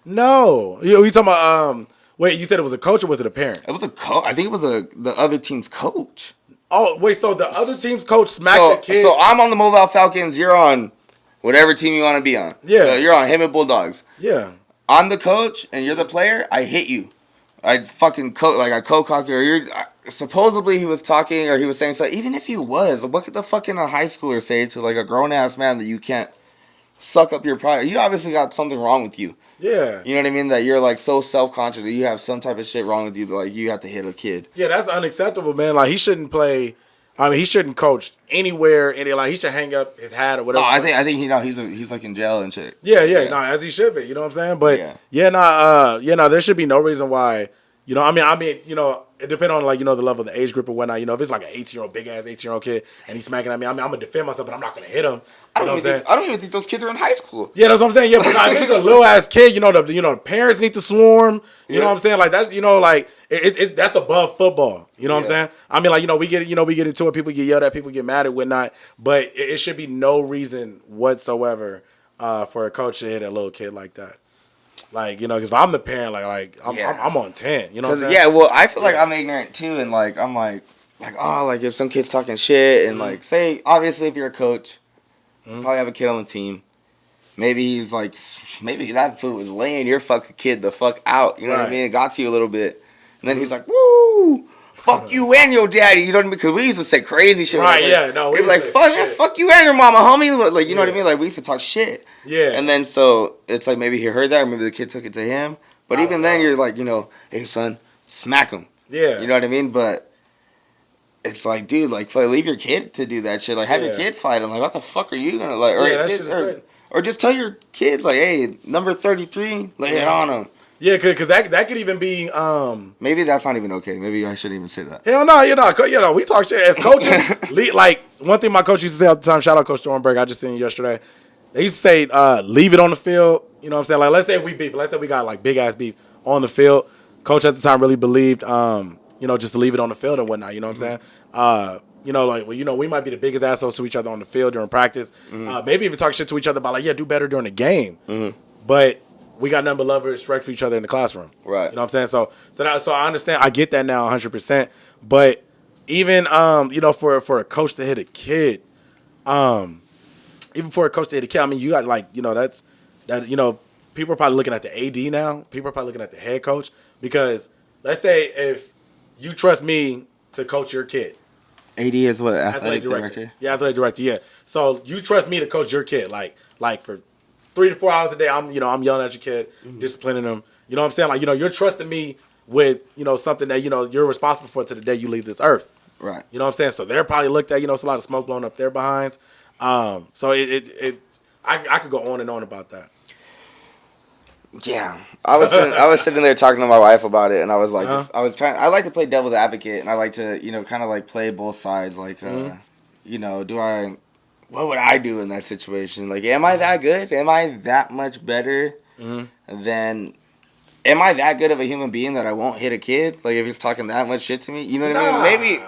No. You talking about wait, you said it was a coach or was it a parent? It was a coach. I think it was the other team's coach. Oh, wait, so the other team's coach smacked the kid? So I'm on the Mobile Falcons, you're on whatever team you want to be on. Yeah. So you're on him and Bulldogs. Yeah. I'm the coach and you're the player, I hit you. I fucking I co-cock you. Or you're supposedly he was talking or he was saying something. Even if he was, what could the fucking high schooler say to like a grown ass man that you can't suck up your pride? You obviously got something wrong with you. Yeah. You know what I mean? That you're like so self-conscious that you have some type of shit wrong with you that like you have to hit a kid. Yeah, that's unacceptable, man. Like he shouldn't play. I mean, he shouldn't coach anywhere. Like he should hang up his hat or whatever. Oh, I think he's like in jail and shit. Yeah. As he should be. You know what I'm saying? But there should be no reason why. You know, I mean, it depends on like, the level of the age group or whatnot. If it's like an 18-year-old, big ass 18-year-old kid and he's smacking at me, I'm gonna defend myself, but I'm not gonna hit him. I don't even think those kids are in high school. Yeah, that's what I'm saying. Yeah, but if it's a little ass kid, the parents need to swarm. You know what I'm saying? Like that, like that's above football. You know what I'm saying? I mean, like, we get into it. People get yelled at, people get mad at whatnot. But it should be no reason whatsoever for a coach to hit a little kid like that. Like, because if I'm the parent, like I'm on 10. You know what I'm saying? Yeah, well, I feel like I'm ignorant too, and like I'm like if some kid's talking shit, and like say obviously if you're a coach, probably have a kid on the team. Maybe he's like, maybe that fool was laying your fucking kid the fuck out. You know what I mean? It got to you a little bit, and then he's like, woo. Fuck you and your daddy, you know what I mean? Because we used to say crazy shit. Right, like, yeah, no. We'd be like, fuck you and your mama, homie. Like, you know what I mean? Like, we used to talk shit. Yeah. And then, so, it's like maybe he heard that, or maybe the kid took it to him. But even then, you're like, hey, son, smack him. Yeah. You know what I mean? But it's like, dude, like, leave your kid to do that shit. Like, have your kid fight him. Like, what the fuck are you going to, like, or just tell your kids, like, hey, number 33, lay it on him. Yeah, because that could even be... Maybe that's not even okay. Maybe I shouldn't even say that. Hell no, we talk shit as coaches. Like, one thing my coach used to say all the time, shout out Coach Thornburg, I just seen him yesterday. They used to say, leave it on the field. You know what I'm saylike, let's say we beef. Let's say we got, like, big-ass beef on the field. Coach at the time really believed, just to leave it on the field and whatnot. You know what I'm saying? We might be the biggest assholes to each other on the field during practice. Maybe even talk shit to each other about, like, do better during the game. But... we got nothing but love and respect for each other in the classroom. Right. You know what I'm saying? So I understand. I get that now 100%. But even, for a coach to hit a kid, I mean, you got, like, people are probably looking at the AD now. People are probably looking at the head coach. Because let's say if you trust me to coach your kid. AD is what? Athletic director? Yeah, athletic director, yeah. So you trust me to coach your kid, like for 3 to 4 hours a day, I'm yelling at your kid, disciplining them. You know what I'm saying? Like, you're trusting me with, something that, you're responsible for to the day you leave this earth. Right. You know what I'm saying? So they're probably looked at, it's a lot of smoke blowing up their behinds. So I could go on and on about that. Yeah. I was sitting there talking to my wife about it, and I was like, I like to play devil's advocate, and I like to, kind of like play both sides. Like, what would I do in that situation? Like, am I that good? Am I that much better than... Am I that good of a human being that I won't hit a kid? Like, if he's talking that much shit to me? You know what I mean? Maybe...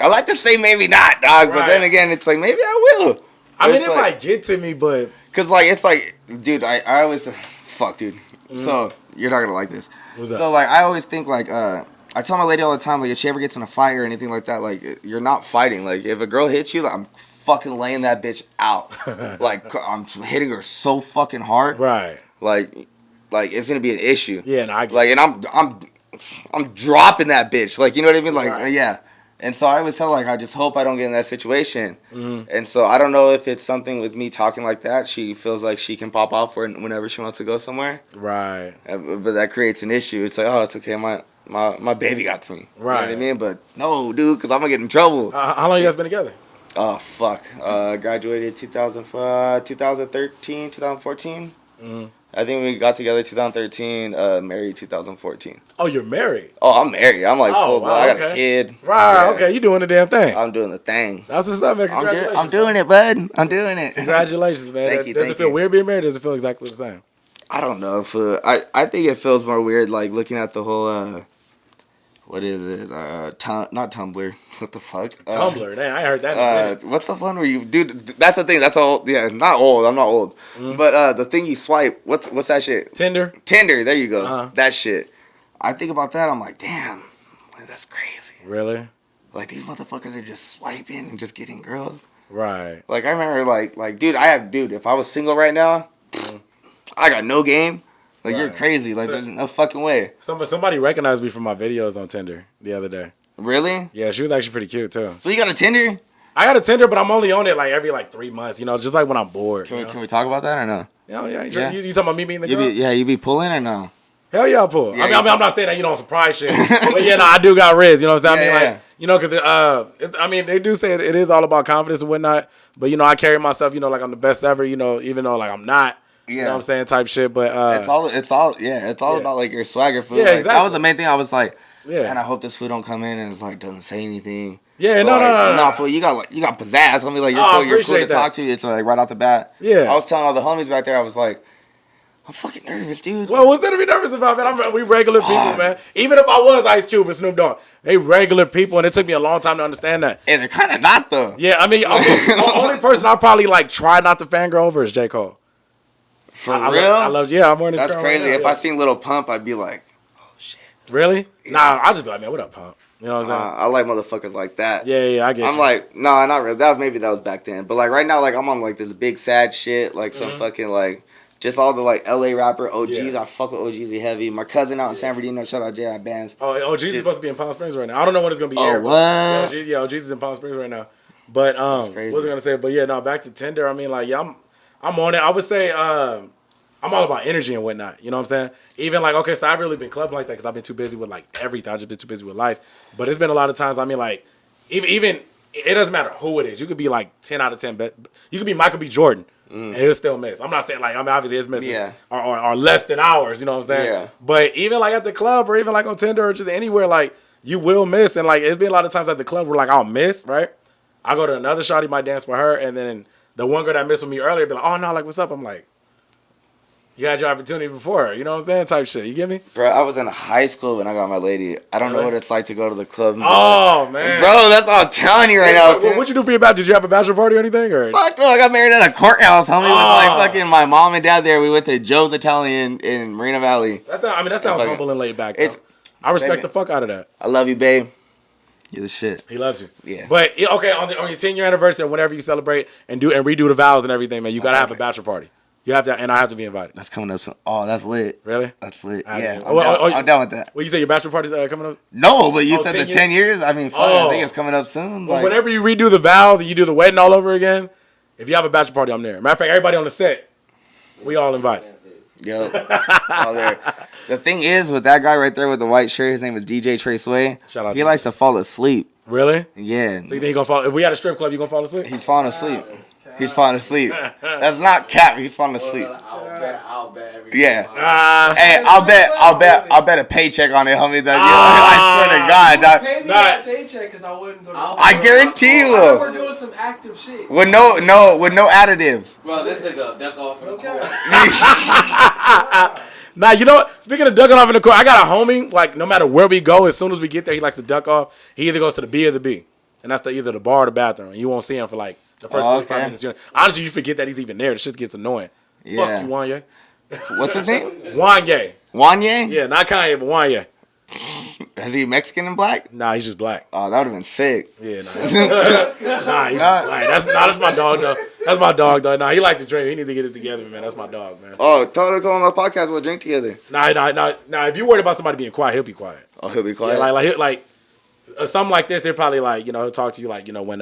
I like to say maybe not, dog. But then again, it's like, maybe I will. I mean, it might get to me, but... Because, like, it's like... Dude, I always... Fuck, dude. So, you're not going to like this. What's that? So, like, I always think, like... I tell my lady all the time, like, if she ever gets in a fight or anything like that, like, you're not fighting. Like, if a girl hits you, like, I'm fucking laying that bitch out. Like, I'm hitting her so fucking hard. Right. Like it's gonna be an issue. Yeah, and I get like, and I'm dropping that bitch. Like, you know what I mean? Like, yeah. And so I always tell her, like, I just hope I don't get in that situation. And so I don't know if it's something with me talking like that. She feels like she can pop off for it whenever she wants to go somewhere. Right. But that creates an issue. It's like, oh, it's okay. My baby got to me. Right. You know what I mean? But no, dude, because I'm gonna get in trouble. How long you guys been together? Oh, fuck. Graduated 2013, 2014. I think we got together 2013, married 2014. Oh, you're married? Oh, I'm married. I'm like full blood. I got a kid. Right, okay. You doing the damn thing. I'm doing the thing. That's what's up, man. Congratulations. I'm doing it, bud. I'm doing it. Congratulations, man. Thank you. Does it feel weird being married, or does it feel exactly the same? I don't know. I think it feels more weird, like, looking at the whole... what is it? Not Tumblr. What the fuck? Tumblr. Damn, I heard that. What's the one where you... Dude, that's the thing. That's old. Yeah, not old. I'm not old. But the thing you swipe, what's that shit? Tinder. There you go. That shit. I think about that. I'm like, damn. Like, that's crazy. Really? Like, these motherfuckers are just swiping and just getting girls. Right. Like, I remember, like, dude, if I was single right now, I got no game. Like, you're crazy. Like, there's no fucking way. Somebody recognized me from my videos on Tinder the other day. Really? Yeah, she was actually pretty cute, too. So you got a Tinder? I got a Tinder, but I'm only on it, like, every, 3 months, just, like, when I'm bored. Can we talk about that or no? Yeah. You talking about me meeting the girl? You be pulling or no? Hell yeah, I pull. Yeah, I'm not saying that, on surprise shit. But, yeah, no, I do got riz, you know what I'm saying? Because, they do say it is all about confidence and whatnot. But, I carry myself, like, I'm the best ever, even though, like, I'm not. Yeah. You know what I'm saying? Type shit. But it's all about like your swagger food. Yeah, like, exactly. That was the main thing. I was like, Yeah. And I hope this food don't come in and it's like doesn't say anything. Yeah, But no. Nah, fool, you got pizzazz. I mean, like, you're Oh, I cool, you're cool to appreciate talk to. It's like right off the bat. Yeah. I was telling all the homies back there, I was like, I'm fucking nervous, dude. Well, what's there to be nervous about, man? We regular people, man. Even if I was Ice Cube and Snoop Dogg, they regular people, and it took me a long time to understand that. And they're kind of not, though. Yeah, I mean, the only person I probably like try not to fangirl over is J. Cole. For I real? love, I'm wearing this. That's girl crazy. right now, If yeah. I seen Lil Pump, I'd be like, oh, shit. Really? Yeah. Nah, I'll just be like, man, what up, Pump? You know what I'm saying? I like motherfuckers like that. Yeah, I get I'm you. like, nah, not really. Maybe that was back then. But, like, right now, like, I'm on, like, this big sad shit. Like, some fucking, like, just all the, like, LA rapper OGs. Yeah. I fuck with OGs heavy. My cousin out in San Bernardino, shout out J.I. Bands. Oh, Jesus is supposed to be in Palm Springs right now. I don't know when it's gonna be Oh, aired. what? But yeah, Jesus is in Palm Springs right now. But what crazy. was I gonna say? But yeah, no, back to Tinder. I mean, like, yeah, I'm on it. I would say I'm all about energy and whatnot. You know what I'm saying? Even like, okay, so I've really been clubbing like that because I've been too busy with like everything. I've just been too busy with life. But it's been a lot of times. I mean, like, even it doesn't matter who it is. You could be like 10 out of 10. You could be Michael B. Jordan. And he'll still miss. I'm not saying like, I mean, obviously his misses are less than ours, you know what I'm saying? Yeah. But even like at the club or even like on Tinder or just anywhere, like you will miss. And like, it's been a lot of times at the club where like I'll miss, right? I go to another shawty, might dance with her. And then the one girl that missed with me earlier be like, oh no, like what's up? I'm like, you had your opportunity before, you know what I'm saying? Type shit. You get me? Bro, I was in high school when I got my lady. I don't know what it's like to go to the club. And Oh, man. Bro, that's all I'm telling you right now. What'd you do for your bachelor? Did you have a bachelor party or anything? Or? Fuck, bro, I got married at a courthouse, homie. With Oh. like fucking my mom and dad there. We went to Joe's Italian in Marina Valley. That sounds humble and laid back. Though. I respect baby. the fuck out of that. I love you, babe. You're the shit. He loves you. Yeah. But okay, on your 10-year anniversary, whenever you celebrate and redo the vows and everything, man, you gotta have a bachelor party. You have to, and I have to be invited. That's coming up soon. Oh, that's lit. Really? That's lit. I Yeah, do. I'm down with that. Well, you say your bachelor party's coming up? No, but you said 10 the 10 years? I mean, fuck, I Oh. think it's coming up soon. Well, Like, whenever you redo the vows and you do the wedding all over again, if you have a bachelor party, I'm there. Matter of fact, everybody on the set, we all invited. yo, all there. The thing is, with that guy right there with the white shirt, his name is DJ Trey Sway. Shout out He to likes to fall asleep. Really? Yeah. So you think he gonna fall? If we had a strip club, you gonna fall asleep? He's falling asleep. He's falling asleep. That's not cap. He's falling asleep. I'll bet everything. Yeah. Hey, I'll bet a paycheck on it, homie. That I swear to God, dog. Pay me that paycheck because I wouldn't go to sleep. I guarantee you We're will. doing some active shit. With no additives. Bro, this nigga duck off in the Okay. court. Nah, you know what? Speaking of ducking off in the court, I got a homie. Like no matter where we go, as soon as we get there, he likes to duck off. He either goes to the B or the B, and that's either the bar or the bathroom. And you won't see him for like the first 45 okay. minutes. Honestly, you forget that he's even there. The shit gets annoying. Yeah. Fuck you, Wanye. What's his name? Wanye. Wanye? Yeah, not Kanye, but Wanye. Is he Mexican and black? Nah, he's just black. Oh, that would have been sick. Yeah, nah. He's just black. That's my dog, though. That's my dog, though. Nah, he like to drink. He need to get it together, man. That's my dog, man. Oh, totally go on the podcast. We'll drink together. Nah. If you worried about somebody being quiet, he'll be quiet. Oh, he'll be Yeah, quiet. like something like this, he'll probably like, he'll talk to you like, when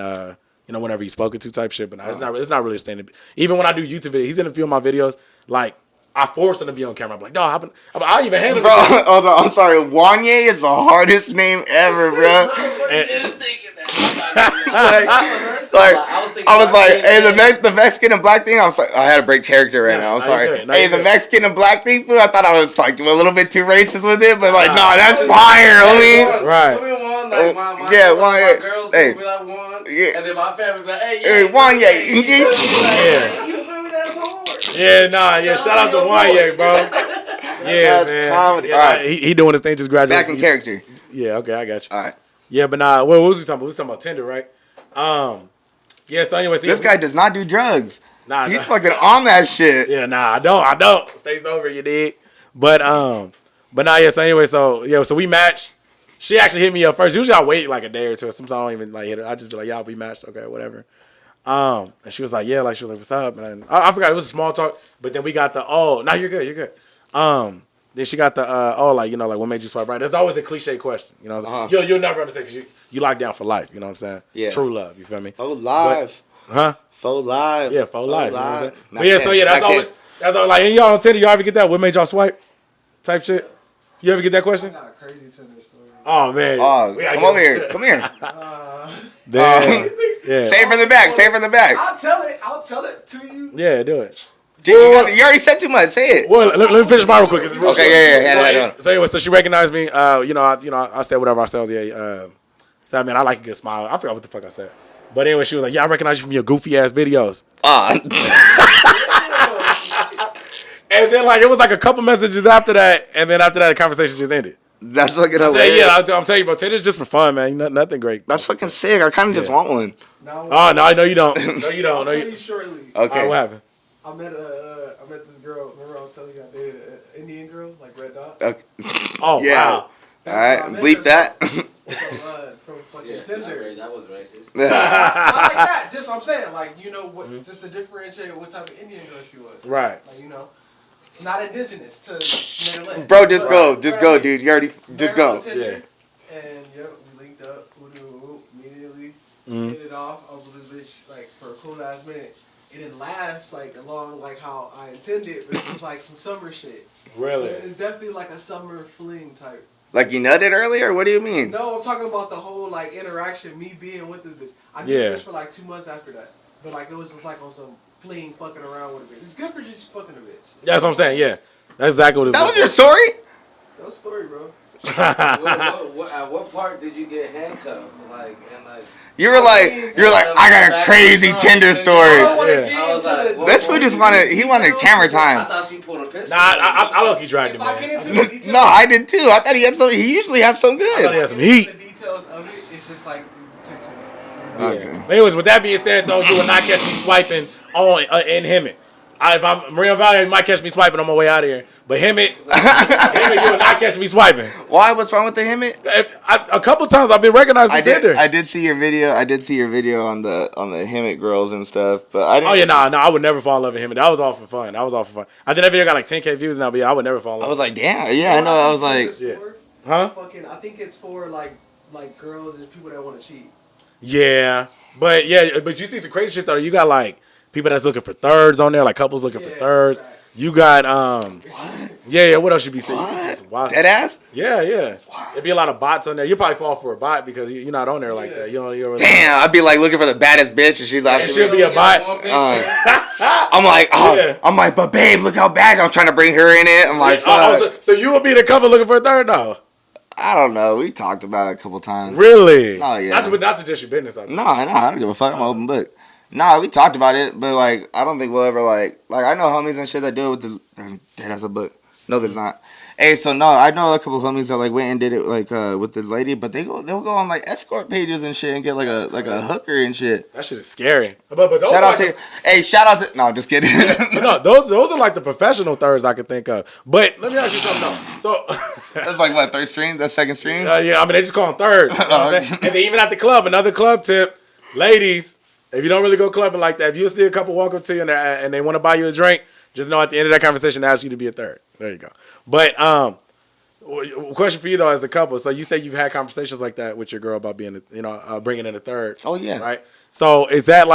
whenever he's spoken to type shit. But nah, it's not really a stand up. Even when I do YouTube videos, he's in a few of my videos. Like I force him to be on camera. I'm like, dog, I even handle Bro, it. hold on. I'm sorry. Wanye is the hardest name ever, bro. I was like, hey, the Mexican and black thing. I was like, I had to break character right now. I'm sorry. Hey, the Mexican and black thing, fool. I thought I was like a little bit too racist with it, but like, no, that's fire, homie. Right. Like my girls hey. be like one, Yeah. and then my family be like, hey, Hey, Wanye. Yeah, shout out to Wanye, bro. Yeah, That's man. comedy. Yeah, All right. he doing his thing, just graduated. Back in character. Yeah, okay, I got you. All right. Yeah, but nah, what was we talking about? We was talking about Tinder, right? Yeah, so anyway. This guy does not do drugs. Nah, He's fucking on that shit. Yeah, nah, I don't. Stay sober, you dig? But nah, yeah, so anyway, so we matched. She actually hit me up first. Usually I wait like a day or two. Sometimes I don't even like hit her. I just be like, yeah, we matched, okay, whatever. And she was like, yeah, like she was like, what's up? And I forgot it was a small talk, but then we got the nah, you're good. Then she got the like what made you swipe right? There's always a cliche question, you know. You'll never understand because you locked down for life. You know what I'm saying? Yeah. True love. You feel me? Faux live. Huh? Faux live. Yeah, faux life. You know what I'm saying? Not But yeah, 10, so yeah, that's not all. 10. That's all. Like, and y'all on Tinder, y'all ever get that? What made y'all swipe? Type shit. You ever get that question? I got a crazy Tinder story. Oh man. Oh, We gotta come get- over here. Come here. Damn. Yeah. Say it from the back. Say it from the back. I'll tell it to you. Yeah, do it. You already said too much. Say it. Well, let me finish mine real quick. It's real short. Yeah. So anyway, so she recognized me. I said whatever I said. So I mean, I like a good smile. I forgot what the fuck I said. But anyway, she was like, "Yeah, I recognize you from your goofy ass videos." And then like it was like a couple messages after that, and then after that, the conversation just ended. That's fucking hilarious. Yeah, I'm telling you, bro. Tinder's just for fun, man. Nothing great. That's fucking sick. I kind of just want one. Oh no, you don't. No, you don't. I'll tell you shortly. Okay. What happened? I met this girl. Remember I was telling you I dated an Indian girl, like Red Dot. Okay. Oh Yeah. wow. All right, bleep that. From fucking Tinder. That was racist. Not like that. Just I'm saying, like what? Just to differentiate what type of Indian girl she was. Right. Like not indigenous to Maryland. Bro, just go, dude. You already just go. Tinder, and we linked up. Immediately hit it off. I was with this bitch like for a cool ass minute. It didn't last like along like how I intended, but it was like some summer shit. Really? It's definitely like a summer fling type. Like you nutted earlier? What do you mean? No, I'm talking about the whole like interaction, me being with this bitch. I knew this bitch for like 2 months after that, but like it was just like on some fling fucking around with a bitch. It's good for just fucking a bitch. That's what I'm saying. Yeah, that's exactly what it's. That was your story? That was story, bro. At what part did you get handcuffed? You were like, I got a crazy Tinder story. This fool just he wanted camera time. I thought she pulled a pistol. Nah, I look, he dragged him, If I get man. into the details, No, I did too. I thought he had some. He usually has some I thought he good. had some heat. The details of it, it's just like it's intense. Okay. But anyways, with that being said, though, you will not catch me swiping on in Hemet. If I'm Marina Valley, you might catch me swiping on my way out of here. But Hemet, you will not catch me swiping. Why? What's wrong with the Hemet? A couple times I've been recognized on Tinder. I did see your video. I did see your video on the Hemet girls and stuff. But I didn't. Oh yeah, nah, I would never fall in love with Hemet. That was all for fun. I think that video got like 10K views now, but yeah, I would never fall in love. I was like, damn. Yeah, I know. I was like, Yeah. Huh? Fucking, I think it's for like girls and people that want to cheat. Yeah, but you see some crazy shit though. You got like people that's looking for thirds on there, like couples looking for thirds. Facts. You got Yeah. What else you be seeing? dead ass. Yeah. There'd be a lot of bots on there. You probably fall for a bot because you're not on there like that. You know, you're Damn, I'd be like looking for the baddest bitch, and she's like, and she'll be a bot. I'm like, but babe, look how bad I'm trying to bring her in it. I'm like, fuck. So you would be the couple looking for a third now? I don't know. We talked about it a couple times. Really? Oh yeah. Not to just your business. No, I don't give a fuck. I'm an open book. Nah, we talked about it, but like, I don't think we'll ever like I know homies and shit that do it with the. That's a book. No, there's not. Hey, so no, I know a couple homies that like went and did it like with this lady, but they'll go on like escort pages and shit and get like a hooker and shit. That shit is scary. But those Shout out to no, just kidding. no, those are like the professional thirds I could think of. But let me ask you something though. So that's like what, third stream? That's second stream? yeah, I mean they just call them thirds. You know what I'm saying? And then even at the club, another club tip, ladies, if you don't really go clubbing like that, if you see a couple walk up to you and they want to buy you a drink, just know at the end of that conversation they ask you to be a third. There you go. But question for you though, as a couple. So you say you've had conversations like that with your girl about being, bringing in a third. Oh yeah. Right. So is that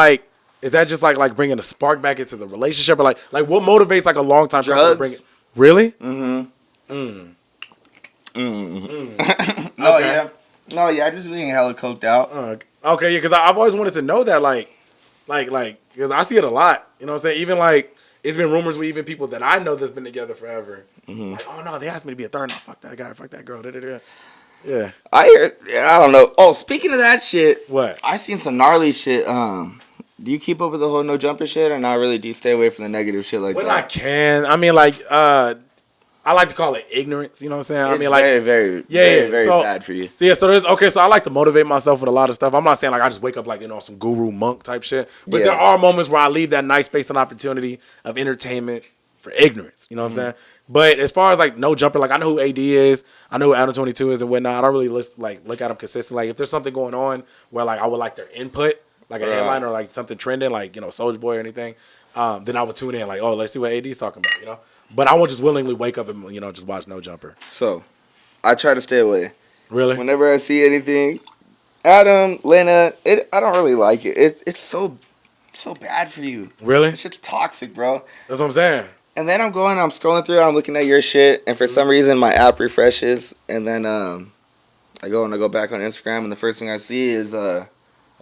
just like bringing a spark back into the relationship, or like what motivates like a long time couple to bring it? Really? Mm-hmm. No, Okay. yeah. No, yeah. I just being hella coked out. Okay, yeah, because I've always wanted to know that, like, because I see it a lot. You know what I'm saying? Even like it's been rumors with even people that I know that's been together forever. Mm-hmm. Like, oh no, they asked me to be a third. No, fuck that guy, fuck that girl. Yeah. I don't know. Oh, speaking of that shit, What? I seen some gnarly shit. Do you keep up with the whole no jumper shit, or not really? Do you stay away from the negative shit like When that? I can, I mean, like, I like to call it ignorance. You know what I'm saying? It's I mean, like, very so, bad for you. So yeah, so I like to motivate myself with a lot of stuff. I'm not saying like I just wake up like some guru monk type shit, but Yeah. there are moments where I leave that nice space and opportunity of entertainment for ignorance. You know what I'm saying? But as far as like no jumper, like I know who AD is, I know who Adam 22 is and whatnot. I don't really look at them consistently. Like if there's something going on where like I would like their input, like a headline or like something trending, like Soulja Boy or anything, then I would tune in like, oh, let's see what AD's talking about, But I won't just willingly wake up and just watch no jumper. So, I try to stay away. Really? Whenever I see anything, Adam, Lena, I don't really like it. It's so bad for you. Really? This shit's toxic, bro. That's what I'm saying. And then I'm scrolling through, I'm looking at your shit, and for some reason my app refreshes, and then I go back on Instagram, and the first thing I see is a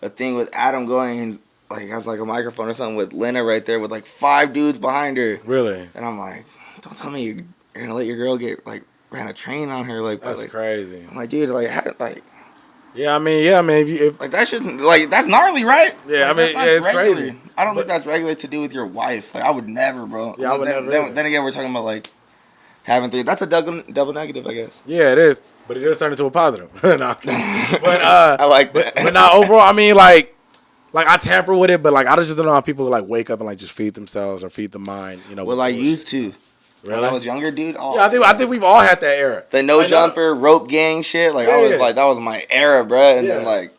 thing with Adam going has like a microphone or something with Lena right there with like 5 dudes behind her. Really? And I'm like, don't tell me you're gonna let your girl get like ran a train on her like. That's like, crazy. I'm like, dude, like. Yeah, I mean, if Like that shouldn't like that's gnarly, right? Yeah, like, I mean, that's it's regular. crazy. I don't think that's regular to do with your wife. Like I would never, bro. Yeah, I would never either. Then again, we're talking about like having 3. That's a double negative, I guess. Yeah, it is, but it does turn into a positive. Nah, but I like that. But now overall, I mean, like I tamper with it, but like I just don't know how people like wake up and like just feed themselves or feed the mind. You know. Well, I used to. Really? When I was younger, dude. Oh, Yeah, I think we've all had that era. The no jumper, rope gang shit. Like I was like, that was my era, bro. And then like,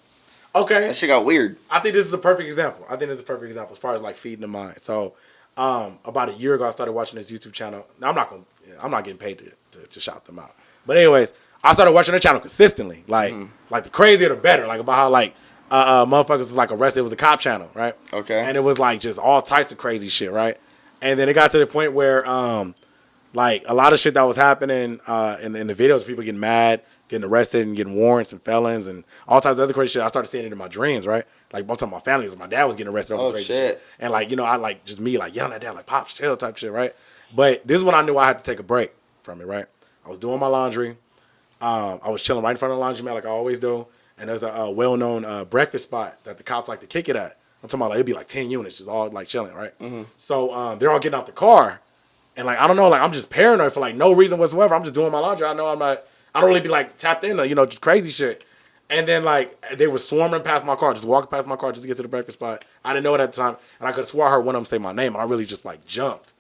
okay, that shit got weird. I think this is a perfect example. As far as like feeding the mind. So, about a year ago, I started watching this YouTube channel. Now I'm not getting paid to shout them out. But anyways, I started watching the channel consistently. Like the crazier the better. Like about how like motherfuckers was like arrested. It was a cop channel, right? Okay. And it was like just all types of crazy shit, right? And then it got to the point where like a lot of shit that was happening in the videos, people getting mad, getting arrested, and getting warrants and felons and all types of other crazy shit. I started seeing it in my dreams, right? Like I'm talking about my family, my dad was getting arrested over crazy shit. And like, you know, I like just me like yelling at dad like pops chill type shit, right? But this is when I knew I had to take a break from it, right? I was doing my laundry. I was chilling right in front of the laundromat like I always do. And there's a well-known breakfast spot that the cops like to kick it at. I'm talking about like it'd be like 10 units, just all like chilling, right? So they're all getting out the car. And like I don't know, like I'm just paranoid for like no reason whatsoever. I'm just doing my laundry. I know I don't really be like tapped in, you know, just crazy shit. And then like they were swarming past my car, just walking past my car just to get to the breakfast spot. I didn't know it at the time, and I could have swore I heard one of them say my name. And I really just like jumped,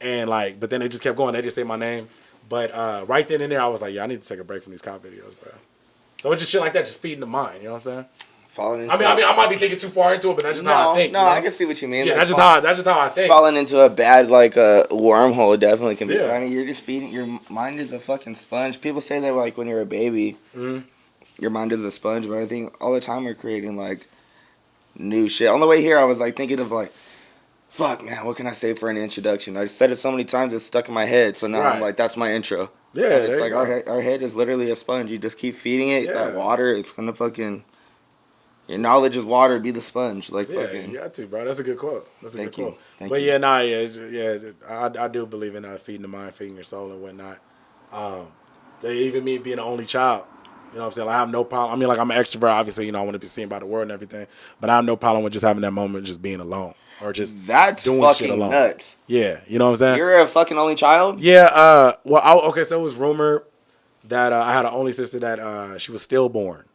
and like, but then they just kept going. They just say my name, but right then and there, I was like, yeah, I need to take a break from these cop videos, bro. So it's just shit like that, just feeding the mind. You know what I'm saying? Falling into I might be thinking too far into it, but that's just how I think. No, you know? I can see what you mean. Yeah, like, that's just how I think. Falling into a bad like wormhole definitely can be. Yeah. I mean, you're just feeding your mind is a fucking sponge. People say that like when you're a baby, your mind is a sponge. But I think all the time we're creating like new shit. On the way here, I was like thinking of like, fuck man, what can I say for an introduction? I said it so many times it's stuck in my head. So now I'm like, that's my intro. Yeah, it's like our head is literally a sponge. You just keep feeding it that water. It's gonna fucking. Your knowledge is water. Be the sponge. Like fucking. You got to, bro. That's a good quote. That's a good quote. Thank but you. I do believe in feeding the mind, feeding your soul, and whatnot. Even me being the only child, you know what I'm saying? Like, I have no problem. I mean, like I'm an extrovert. Obviously, you know, I want to be seen by the world and everything. But I have no problem with just having that moment, just being alone, or just doing fucking shit alone. Nuts. Yeah, you know what I'm saying? You're a fucking only child. Yeah. Okay. So it was rumored that I had an only sister that she was stillborn.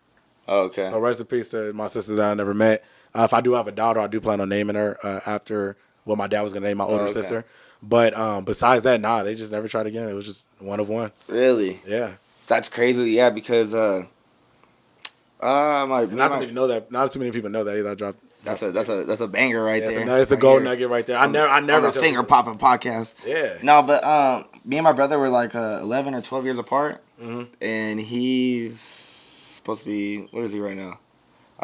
Oh, okay. So rest in peace to my sister that I never met. If I do have a daughter, I do plan on naming her after what my dad was gonna name my older sister. But besides that, nah, they just never tried again. It was just one of one. Really? Yeah. That's crazy. Yeah, because not too many know that. Not too many people know that either. I dropped. That's a banger right there. That's a gold nugget right there. I never on the FingerPopping podcast. Yeah. No, but me and my brother were like 11 or 12 years apart, and he's supposed to be, what is he right now?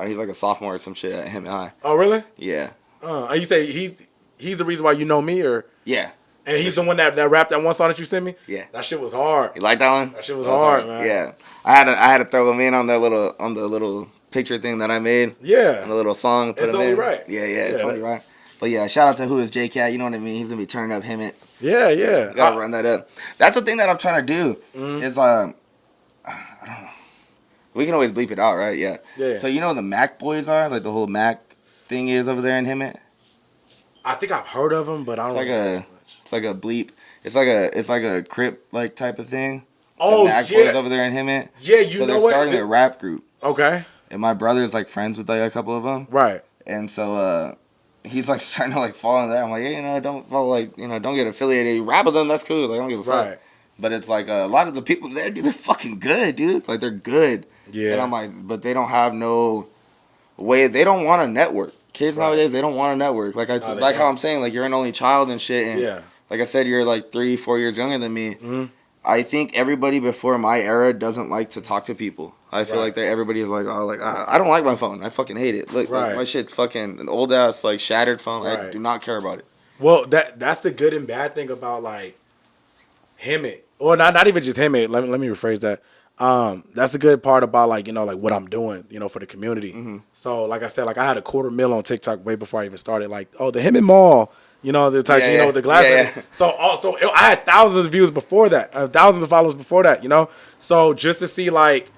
He's like a sophomore or some shit at him and I. Oh really? Yeah. You say he's the reason why you know me, or yeah. And he's the one that rapped that one song that you sent me. Yeah. That shit was hard. You like that one? That shit was hard, man. Yeah. I had to throw him in on the little picture thing that I made. Yeah. And a little song. It's only right. Yeah, it's only right. But yeah, shout out to Who Is J-Cat. You know what I mean? He's gonna be turning up him. Yeah. Gotta run that up. That's the thing that I'm trying to do. Is I don't know. We can always bleep it out, right? Yeah. Yeah. So you know who the Mac boys are? Like the whole Mac thing is over there in Hemet? I think I've heard of them, but I don't know much. It's like a bleep. It's like a Crip like type of thing. Oh, the Mac boys over there in Hemet. Yeah, you so know they're what? starting a rap group. Okay. And my brother's like friends with like a couple of them. Right. And so he's like starting to like fall into that. I'm like, hey, don't fall like, don't get affiliated. You rap with them, that's cool. Like I don't give a fuck. Right. But it's like a lot of the people there, dude, they're fucking good, dude. Like they're good. Yeah. And I'm like, but they don't have no way. They don't want to network. Kids nowadays, they don't want to network. Like how I'm saying, like you're an only child and shit. And like I said, you're like 3-4 years younger than me. Mm-hmm. I think everybody before my era doesn't like to talk to people. I feel like that everybody is like, oh, like I don't like my phone. I fucking hate it. Look, like, my shit's fucking an old ass like shattered phone. I do not care about it. Well, that's the good and bad thing about like Hemet, or not even just Hemet. Let me rephrase that. That's a good part about like, you know, like what I'm doing, you know, for the community. Mm-hmm. So like I said, like I had a $250,000 on TikTok way before I even started. Like, oh, the him and Mall, you know, the type, Yeah, you know, yeah. with the glass. Yeah, yeah. So also, I had thousands of views before that, thousands of followers before that, you know. So just to see like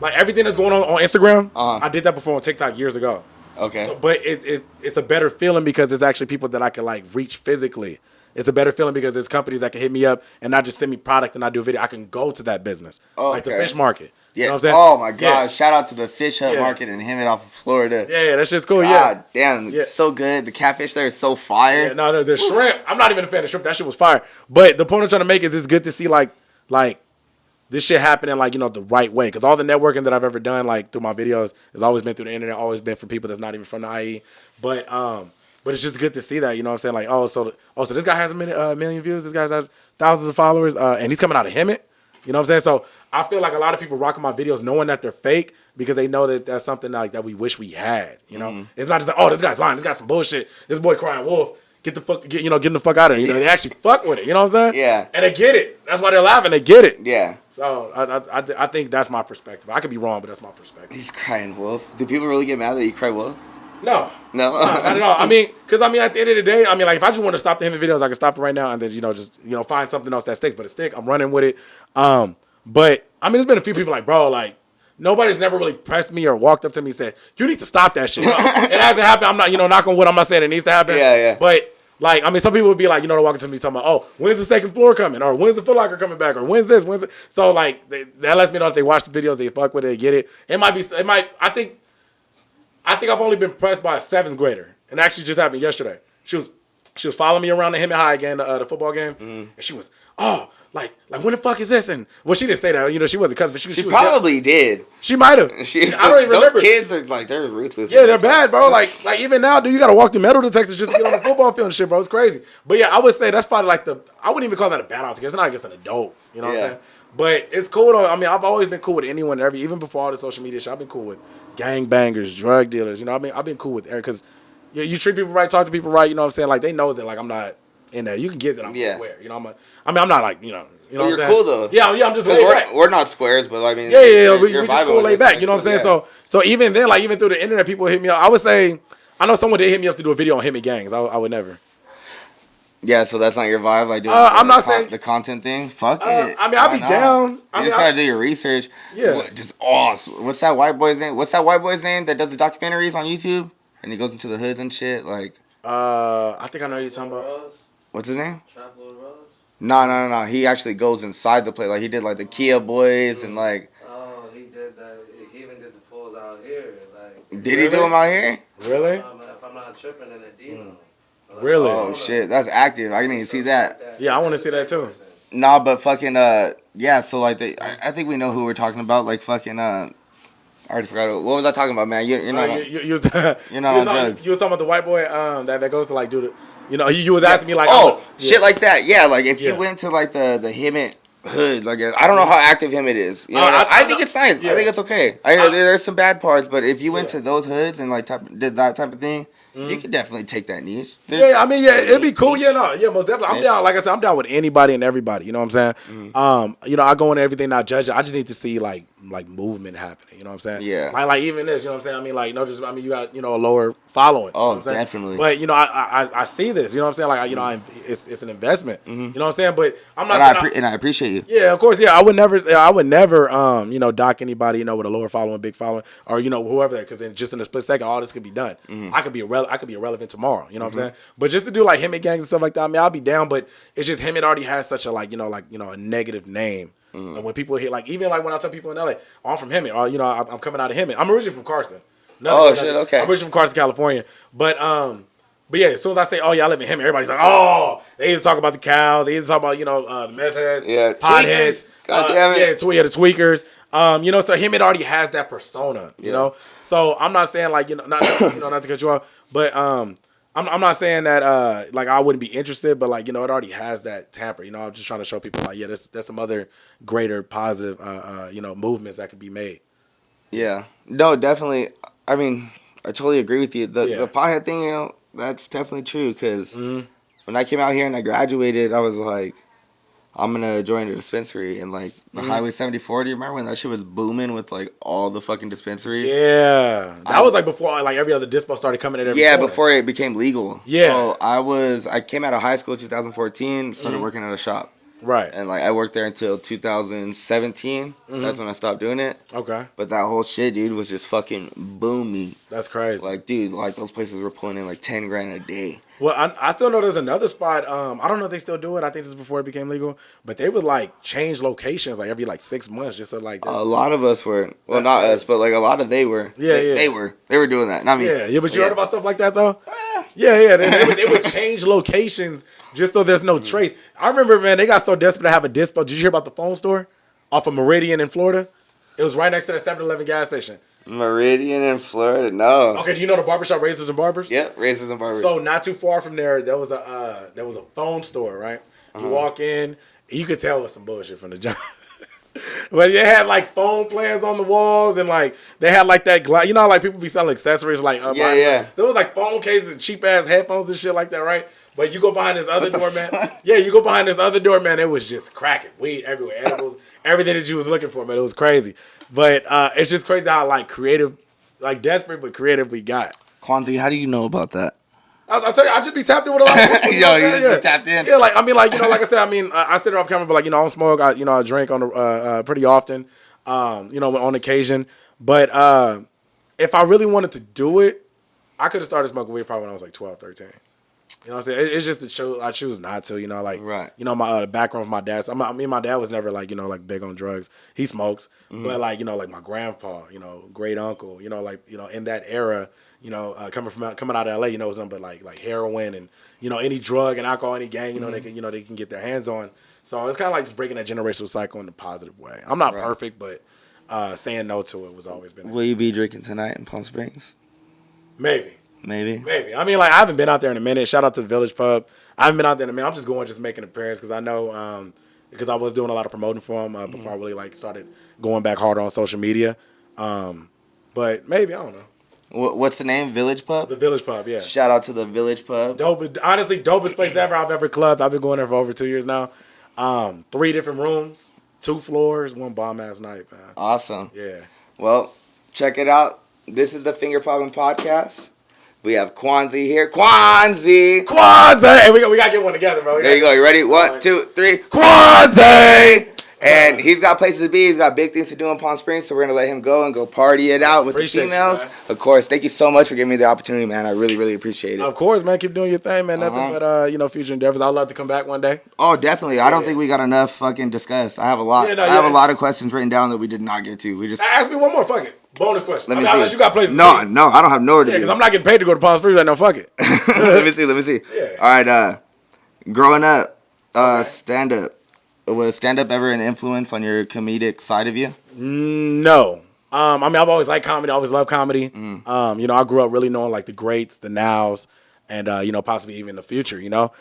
everything that's going on Instagram, I did that before on TikTok years ago. Okay. So, but it's a better feeling because it's actually people that I can like reach physically. It's a better feeling because there's companies that can hit me up and not just send me product and I do a video. I can go to that business, like the Okay. fish market. Yeah. You know what I'm saying? Oh my god! Yeah. Shout out to the fish hut Yeah. market in Hemet off of Florida. Yeah, that shit's cool. God Yeah. damn, Yeah. so good. The catfish there is so fire. Yeah, no, the shrimp. I'm not even a fan of shrimp. That shit was fire. But the point I'm trying to make is it's good to see like this shit happening like, you know, the right way. Because all the networking that I've ever done like through my videos has always been through the internet, always been from people that's not even from the IE. But it's just good to see that, you know what I'm saying? Like, so this guy has a million views. This guy has thousands of followers, and he's coming out of Hemet. You know what I'm saying? So I feel like a lot of people rocking my videos knowing that they're fake because they know that that's something like that we wish we had. You know, It's not just like, oh, this guy's lying. This guy's some bullshit. This boy crying wolf. Get the fuck, getting the fuck out of here. You know, they actually fuck with it. You know what I'm saying? Yeah. And they get it. That's why they're laughing. They get it. Yeah. So I think that's my perspective. I could be wrong, but that's my perspective. He's crying wolf. Do people really get mad that you cry wolf? No. No. Not at all. I mean, because at the end of the day, I mean, like if I just want to stop the Hemet videos, I can stop it right now and then, you know, just, you know, find something else that sticks. But it stick. I'm running with it. But I mean, there's been a few people like, bro, like nobody's never really pressed me or walked up to me and said, you need to stop that shit. It hasn't happened. I'm not, you know, knock on wood. I'm not saying it needs to happen. Yeah, yeah. But like, I mean, some people would be like, you know, they're walking to me talking about, oh, when's the second floor coming? Or when's the Foot Locker coming back? Or when's this? When's it? So like, that lets me know if they watch the videos, they fuck with it, they get it. I think I've only been pressed by a 7th grader. And it actually just happened yesterday. She was following me around the Hemet High again, the football game. And she was, oh, like when the fuck is this? And well, she didn't say that. You know, she wasn't cussing, but she was probably did. She might have. I don't even remember. Those kids are like, they're ruthless. Yeah, they're bad, bro. Like even now, dude, you gotta walk through metal detectors just to get on the football field and shit, bro. It's crazy. But yeah, I would say that's probably like I wouldn't even call that a bad altercation. It's not against an adult. You know what I'm saying? But it's cool though. I mean, I've always been cool with anyone, even before all the social media shit. I've been cool with gangbangers, drug dealers. You know, I've been cool with Eric because you treat people right, talk to people right. You know what I'm saying? Like they know that like I'm not in there. You can get that I'm a square. You know, I'm not like you know. You know Well, what you're I'm saying? cool though. Yeah, I'm just laid back. We're not squares, but I mean, We just cool laid back. You know what I'm saying? Yeah. So even then, like even through the internet, people hit me up. I would say, I know someone did hit me up to do a video on him and gangs. I would never. Yeah, so that's not your vibe, like doing I'm not saying the content thing. Fuck it. I mean, I'll be down. You just gotta do your research. Yeah. Just awesome. What's that white boy's name? That does the documentaries on YouTube and he goes into the hoods and shit? Like, I think I know what you're talking about. Rose? what's his name? Trap Lord Rose? No. He actually goes inside the place. Like he did like the Kia Boys and like. Oh, he did that. He even did the fools out here. Like, Did he do them out here? Really? if I'm not tripping, in the Dino. Like, Really? Oh shit, that's active. I didn't even see that. Yeah, I want to see that too. Nah, but fucking yeah. So like I think we know who we're talking about. Like fucking I already forgot what was I talking about, man. You're not. You was You're not on drugs. You was talking about the white boy that goes to like do the. You know, you was asking me like, shit like that. Yeah, like if you Yeah. went to like the Hemet hoods, like I don't know how active Hemet is. You know, I think it's nice. Yeah. I think it's okay. I know there's some bad parts, but if you went to those hoods and like did that type of thing, you could definitely take that niche. Yeah, I mean, yeah, it'd be cool. Yeah, most definitely. I'm down. Like I said, I'm down with anybody and everybody. You know what I'm saying? You know, I go into everything, not judge it. I just need to see like movement happening. You know what I'm saying? Yeah. Like even this. You know what I'm saying? I mean, like you got a lower following. Oh, you know what I'm saying? definitely. But I see this. You know what I'm saying? Like it's an investment. You know what I'm saying? But I'm not. And I appreciate you. Yeah, of course. Yeah, I would never dock anybody, with a lower following, big following, or whoever that. Because just in a split second, all this could be done. I could be irrelevant tomorrow. You know what I'm saying? But just to do like Hemet gangs and stuff like that, I mean, I'll be down. But it's just Hemet already has such a a negative name. And when people hit even when I tell people in LA, oh, I'm from Hemet, or I'm coming out of Hemet. I'm originally from Carson. Okay. I'm originally from Carson, California. But yeah, as soon as I say, oh yeah, I live in Hemet, everybody's like, oh, they either talk about the cows, they either talk about the meth heads, potheads, God damn it. the tweakers. So Hemet already has that persona, you know. So I'm not saying like not to cut you off, but I'm not saying that like I wouldn't be interested, but like it already has that tamper. I'm just trying to show people like there's some other greater positive movements that could be made. Yeah. No, definitely. I mean, I totally agree with you. The pothead thing, that's definitely true. Because when I came out here and I graduated, I was like, I'm gonna join a dispensary and like the Highway 74. Do you remember when that shit was booming with like all the fucking dispensaries? Yeah, that was like before like every other dispo started coming at every corner. Before it became legal. Yeah. So I came out of high school in 2014, started working at a shop. Right. And like I worked there until 2017. That's when I stopped doing it. Okay. But that whole shit, dude, was just fucking booming. That's crazy. Like, dude, like those places were pulling in like 10 grand a day. Well, I still know there's another spot. I don't know if they still do it. I think this is before it became legal. But they would like change locations like every like 6 months just so like. A lot of us were. Well, not us, but like a lot of they were. Yeah, They were doing that. Not me. Yeah. But you heard about stuff like that though. Yeah. They would change locations just so there's no trace. I remember, man, they got so desperate to have a dispo. Did you hear about the phone store off of Meridian in Florida? It was right next to the 7-Eleven gas station. Meridian in Florida, no. Okay, do you know the barbershop Razors and Barbers? Yep, Razors and Barbers. So not too far from there was a phone store, right? You walk in, you could tell it was some bullshit from the job. But they had like phone plans on the walls and like they had like that glass. You know how like people be selling accessories like yeah. There was like phone cases and cheap ass headphones and shit like that, right? But you go behind this other door, man. Yeah, you go behind this other door, man. It was just cracking, weed everywhere, edibles, everything that you was looking for, man. It was crazy. But it's just crazy how like creative, like desperate but creative we got. Quanziiie, how do you know about that? I'll tell you, I just be tapped in with a lot of people. Yo, you just be tapped in? Yeah, like, I mean, like, you know, like I said, I mean, I sit off camera, but, like, you know, I don't smoke. I drink on the, pretty often, you know, on occasion. But if I really wanted to do it, I could have started smoking weed probably when I was, like, 12, 13. You know what I'm saying? It's just I choose not to, you know, like, right. You know, my background with my dad. So, me and my dad was never, like, you know, like, big on drugs. He smokes. But, like, you know, like, my grandpa, you know, great uncle, you know, like, you know, in that era, you know, coming out of LA, you know, it's nothing but like heroin and, you know, any drug and alcohol, any gang, you know, they can get their hands on. So it's kind of like just breaking that generational cycle in a positive way. I'm not perfect, but saying no to it was always been. Will you be drinking tonight in Palm Springs? Maybe. Maybe. I mean, like, I haven't been out there in a minute. Shout out to the Village Pub. I haven't been out there in a minute. I'm just going, just making an appearance because I know, because I was doing a lot of promoting for them before I really like started going back harder on social media. But maybe, I don't know. What's the name? Village Pub? The Village Pub, yeah. Shout out to the Village Pub. Dope, honestly, dopest place I've ever clubbed. I've been going there for over 2 years now. 3 different rooms, 2 floors, 1 bomb ass night, man. Awesome. Yeah. Well, check it out. This is the FingerPopping podcast. We have Quanziiie here. Quanziiie! Hey, we gotta get one together, bro. There you go. You ready? 1, 2, 3. Quanziiie! And he's got places to be. He's got big things to do in Palm Springs, so we're going to let him go and go party it out with Appreciate the females. you, of course. Thank you so much for giving me the opportunity, man. I really, really appreciate it. Of course, man. Keep doing your thing, man. Nothing but, you know, future endeavors. I'd love to come back one day. Oh, definitely. I don't think we got enough fucking discussed. I have a lot. I have a lot of questions written down that we did not get to. We just ask me one more. Fuck it. Bonus question. Let me see. Unless you got places No, I don't have nowhere to because I'm not getting paid to go to Palm Springs right now. Fuck it. Let me see. Yeah. All right. Growing up, stand-up. Was stand-up ever an influence on your comedic side of you? No. I mean, I've always liked comedy. I always loved comedy. You know, I grew up really knowing like the greats, the nows, and you know, possibly even the future. You know,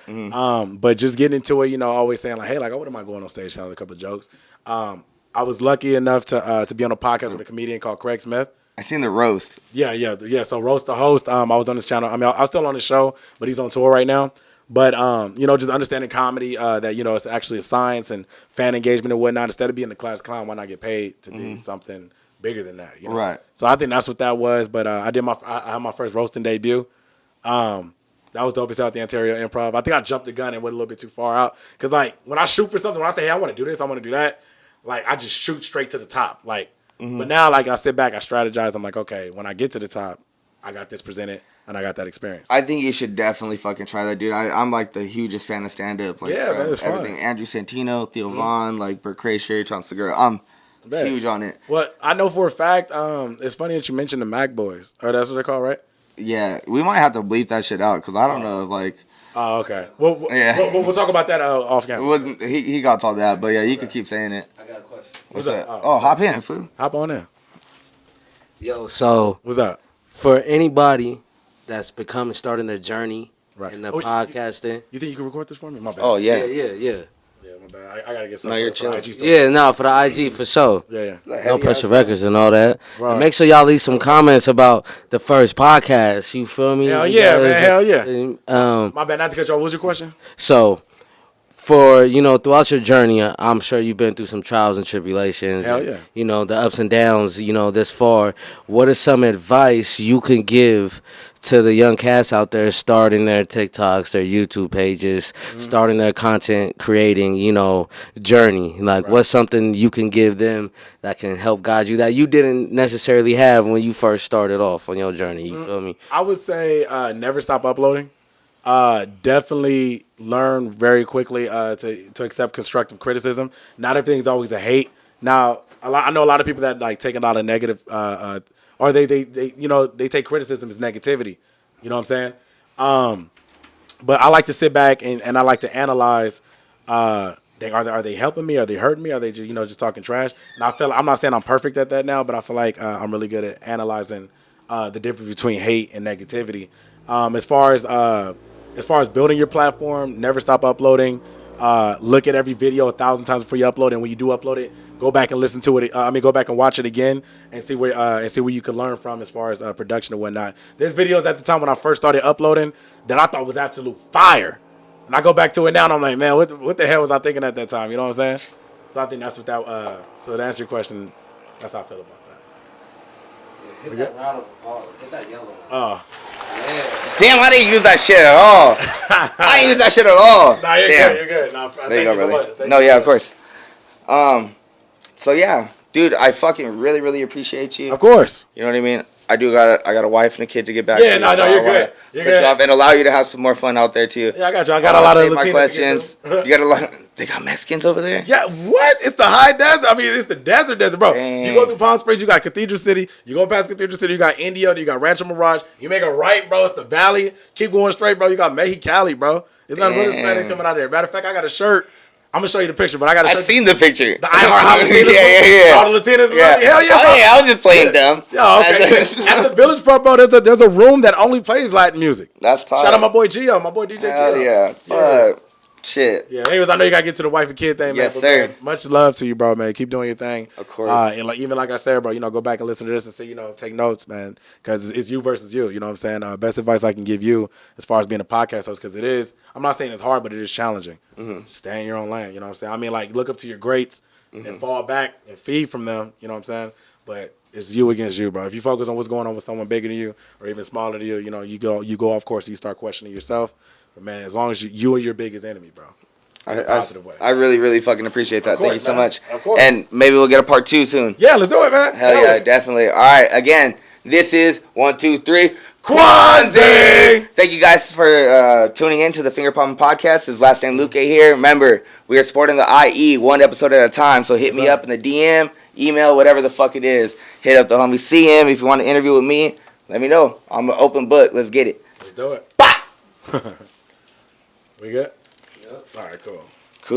but just getting into it, you know, always saying like, hey, like, I wouldn't mind going on stage telling a couple of jokes. I was lucky enough to be on a podcast with a comedian called Craig Smith. I seen the roast. Yeah. So Roast the Host. I was on his channel. I mean, I was still on the show, but he's on tour right now. But, you know, just understanding comedy, that, you know, it's actually a science and fan engagement and whatnot. Instead of being the class clown, why not get paid to be something bigger than that? You know? Right. So I think that's what that was. But I had my first roasting debut. That was dope as hell at the Ontario Improv. I think I jumped the gun and went a little bit too far out. Because, like, when I shoot for something, when I say, hey, I want to do this, I want to do that, like, I just shoot straight to the top. Like, but now, like, I sit back, I strategize. I'm like, okay, when I get to the top, I got this presented. And I got that experience. I think you should definitely fucking try that, dude. I'm like the hugest fan of stand-up. Like, yeah, man, it's everything. fun. Andrew Santino, Theo Vaughn, like Bert Kreischer, Tom Segura. I'm huge on it. Well, I know for a fact, it's funny that you mentioned the Mac Boys. Or that's what they're called, right? Yeah, we might have to bleep that shit out because I don't know if like. Oh, okay. Well, yeah. we'll talk about that off camera. It wasn't he got all that, but yeah, you could keep saying it. I got a question. What's that? Oh, hop in, fool. Hop on in. Yo, so What's up? for anybody that's starting their journey in the podcasting. You think you can record this for me? My bad. Oh yeah. Yeah. Yeah, my bad. I gotta get some. No, you're for chilling. IG stuff. Yeah, no, for the IG for sure. Yeah. No Pressure Records and all that. Right. And make sure y'all leave some comments about the first podcast. You feel me? Hell yeah, man. Hell yeah. And, My bad. Not to cut you off. What was your question? So, for, throughout your journey, I'm sure you've been through some trials and tribulations. Hell and, yeah. The ups and downs, this far. What is some advice you can give to the young cats out there starting their TikToks, their YouTube pages, starting their content creating, journey? Like, what's something you can give them that can help guide you that you didn't necessarily have when you first started off on your journey? You feel me? I would say never stop uploading. Definitely learn very quickly to accept constructive criticism. Not everything's always a hate. Now, I know a lot of people that like take a lot of negative, or they take criticism as negativity. You know what I'm saying? But I like to sit back and I like to analyze. Are they helping me? Are they hurting me? Are they just talking trash? And I'm not saying I'm perfect at that now, but I feel like I'm really good at analyzing the difference between hate and negativity. As far as building your platform, never stop uploading. Look at every video 1,000 times before you upload, and when you do upload it, go back and listen to it. Go back and watch it again and see where you can learn from as far as production and whatnot. There's videos at the time when I first started uploading that I thought was absolute fire, and I go back to it now and I'm like, man, what the hell was I thinking at that time? You know what I'm saying? So I think that's what that. So to answer your question, that's how I feel about that. Hit that rattle. Hit that yellow. Oh. Yeah. Damn, I didn't use that shit at all. I didn't use that shit at all. Nah, you're Damn. good. You're good. Nah, There you go, so brother. much. Thank No, you yeah, so of course. So yeah, dude, I fucking really, really appreciate you. Of course. You know what I mean? I got a wife and a kid to get back Yeah, to. no, so you're I wanna good. You're put you good. off and allow you to have some more fun out there too. Yeah, I got you. I got a lot of save my Latinos questions. to get to. You got a lot. They got Mexicans over there. Yeah, what? It's the high desert. I mean, it's the desert, bro. Dang. You go through Palm Springs, you got Cathedral City. You go past Cathedral City, you got Indio, you got Rancho Mirage. You make a right, bro. It's the valley. Keep going straight, bro. You got Mexicali, bro. It's not really Spanish coming out there. Matter of fact, I got a shirt. I'm gonna show you the picture, but I got a shirt. I seen the picture. The iHeart Latinos. yeah. All the Latinos. Yeah. Hell yeah, bro. Oh yeah, I was just playing dumb. Yeah, okay. At the Village Front, bro, there's a room that only plays Latin music. That's tight. Shout out my boy Gio, my boy DJ Hell Gio. yeah. Fuck. Shit. Yeah, anyways, I know you gotta get to the wife and kid thing, man. Yes, but, sir. Man, much love to you, bro, man. Keep doing your thing. Of course. And even like I said, bro, go back and listen to this and see, take notes, man, because it's you versus you. You know what I'm saying? Best advice I can give you as far as being a podcast host, because it is. I'm not saying it's hard, but it is challenging. Mm-hmm. Stay in your own lane. You know what I'm saying? I mean, like, look up to your greats and fall back and feed from them. You know what I'm saying? But it's you against you, bro. If you focus on what's going on with someone bigger than you or even smaller than you, you go off course and you start questioning yourself. But man, as long as you are your biggest enemy, bro. I really, really fucking appreciate that. Course, Thank you so man. much. Of course. And maybe we'll get a part 2 soon. Yeah, let's do it, man. Hell yeah, definitely. All right, again, this is 1, 2, 3. Quanziiie! Thank you guys for tuning in to the FingerPopping Podcast. His last name Luque here. Remember, we are supporting the IE one episode at a time. So hit me up in the DM, email, whatever the fuck it is. Hit up the homie CM if you want to interview with me. Let me know. I'm an open book. Let's get it. Let's do it. Bah! We good? Yep. All right, cool.